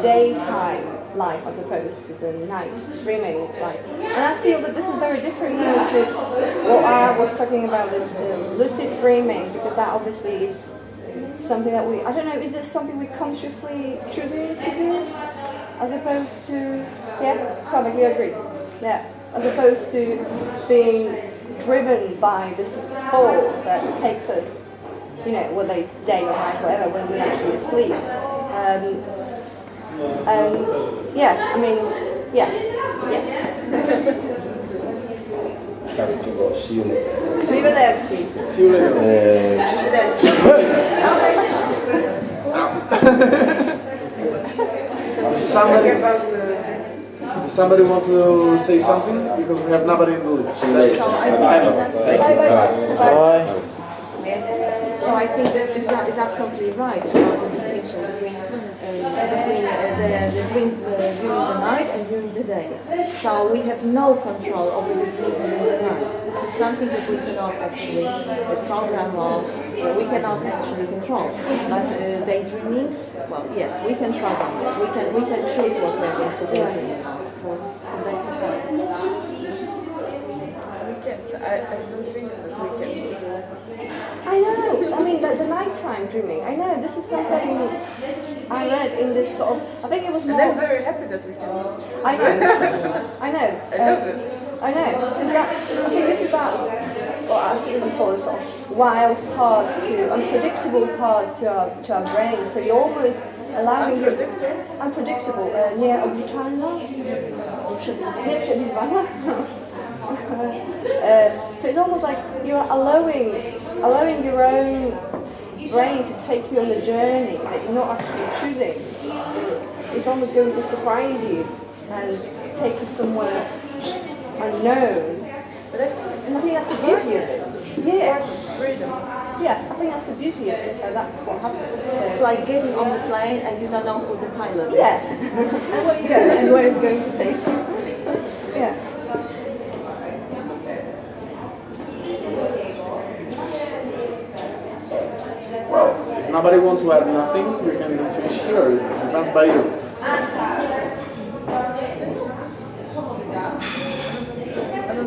daytime life as opposed to the night dreaming life. And I feel that this is very different now to what I was talking about, this lucid dreaming, because that obviously is something that I don't know, is this something we're consciously choosing to do as opposed to, yeah, Samik, you agree? Yeah, as opposed to being driven by this force that takes us, you know, whether it's day or night, whatever, when we're actually asleep. And yeah, I mean, yeah. Have to go. See you later. See you there, please. See you later. Does somebody want to say something? Because we have nobody in the list. So I think that is absolutely right about the distinction between the dreams during the night and during the day. So we have no control over the dreams during the night. This is something that we cannot actually program or we cannot actually control. But daydreaming, well, yes, we can program it. We can choose what we're going to daydream about. So that's the point. I don't think that we can. I know. I mean, the nighttime dreaming. I know. This is something I read in this sort of. I think it was more. And I'm very happy that we can. I know. I know. I love it. I know. Because that's. I think this is that. What I see before, the sort of wild part to unpredictable parts to our brain. So you're almost allowing unpredictable. Nie obliczalna. Nieprzewidywalna. So it's almost like you're allowing your own brain to take you on the journey that you're not actually choosing. It's almost going to surprise you and take you somewhere unknown. And I think that's the beauty of it. Yeah. Freedom. Yeah, I think that's the beauty of it. That's what happens. So it's like getting on the plane and you don't know who the pilot is. Yeah. And where you go and where it's going to take you. Yeah. Well, if nobody wants to add nothing, we can even finish here. It depends by you.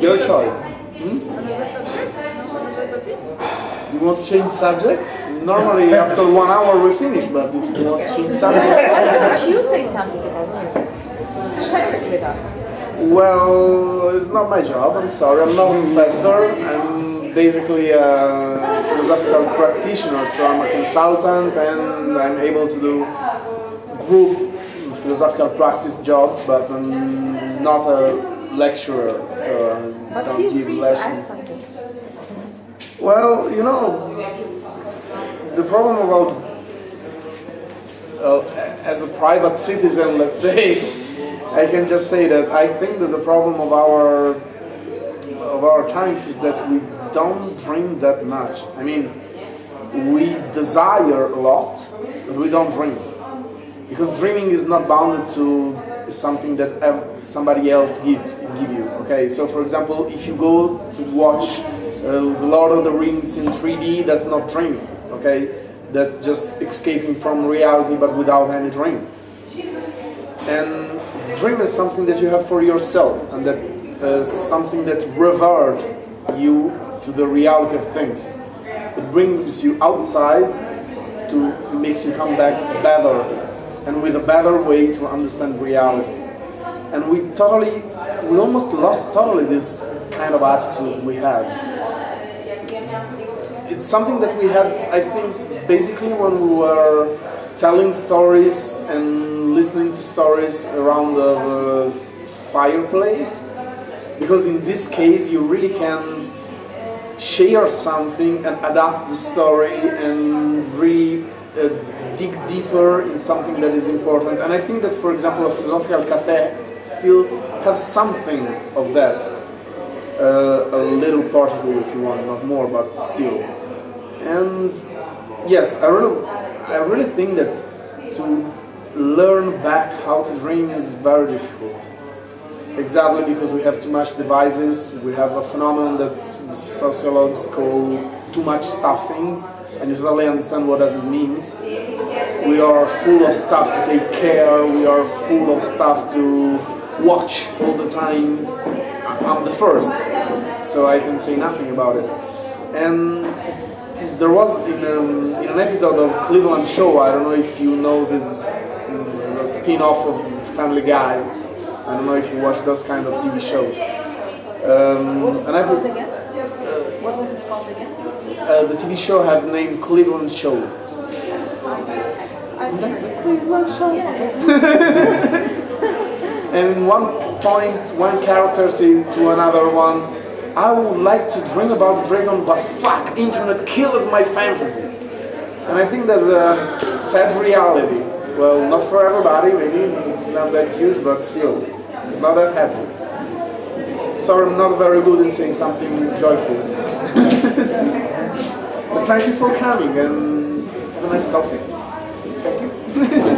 Your choice. Another subject? Another topic? You want to change subject? Normally after 1 hour we finish, but if you want to change subject... Why don't you say something about dreams? Share it with us. Well, it's not my job, I'm sorry. I'm not a professor. I'm basically a philosophical practitioner, so I'm a consultant and I'm able to do group philosophical practice jobs, but I'm not a lecturer, so I don't give lessons. Well, you know, the problem about, as a private citizen, let's say, I can just say that I think that the problem of of our times is that we don't dream that much. I mean, we desire a lot, but we don't dream. Because dreaming is not bounded to something that somebody else give you. Okay, so for example, if you go to watch The Lord of the Rings in 3D, that's not dreaming. Okay, that's just escaping from reality, but without any dream. And dream is something that you have for yourself, and that something that revert you to the reality of things. It brings you outside to makes you come back better, and with a better way to understand reality. And we almost lost totally this kind of attitude we had. It's something that we had, I think, basically when we were telling stories and listening to stories around the fireplace, because in this case you really can share something and adapt the story and really dig deeper in something that is important. And I think that, for example, a philosophical café still has something of that, a little particle if you want, not more, but still. And yes, I really think that to learn back how to dream is very difficult. Exactly because we have too much devices, we have a phenomenon that sociologists call too much stuffing, and you totally understand what does it means. We are full of stuff to take care, we are full of stuff to watch all the time. I'm the first, so I can say nothing about it. And there was in an episode of Cleveland Show, I don't know if you know this a spin-off of Family Guy. I don't know if you watch those kind of TV shows. What was it called again? What was it called again? The TV show have named Cleveland Show. I missed the Cleveland Show. And in one point, one character said to another one, "I would like to dream about dragon, but fuck, internet killed my fantasy." And I think that's a sad reality. Well, not for everybody, maybe it's not that huge, but still, it's not that happy. Sorry, I'm not very good in saying something joyful. But thank you for coming and have a nice coffee. Thank you.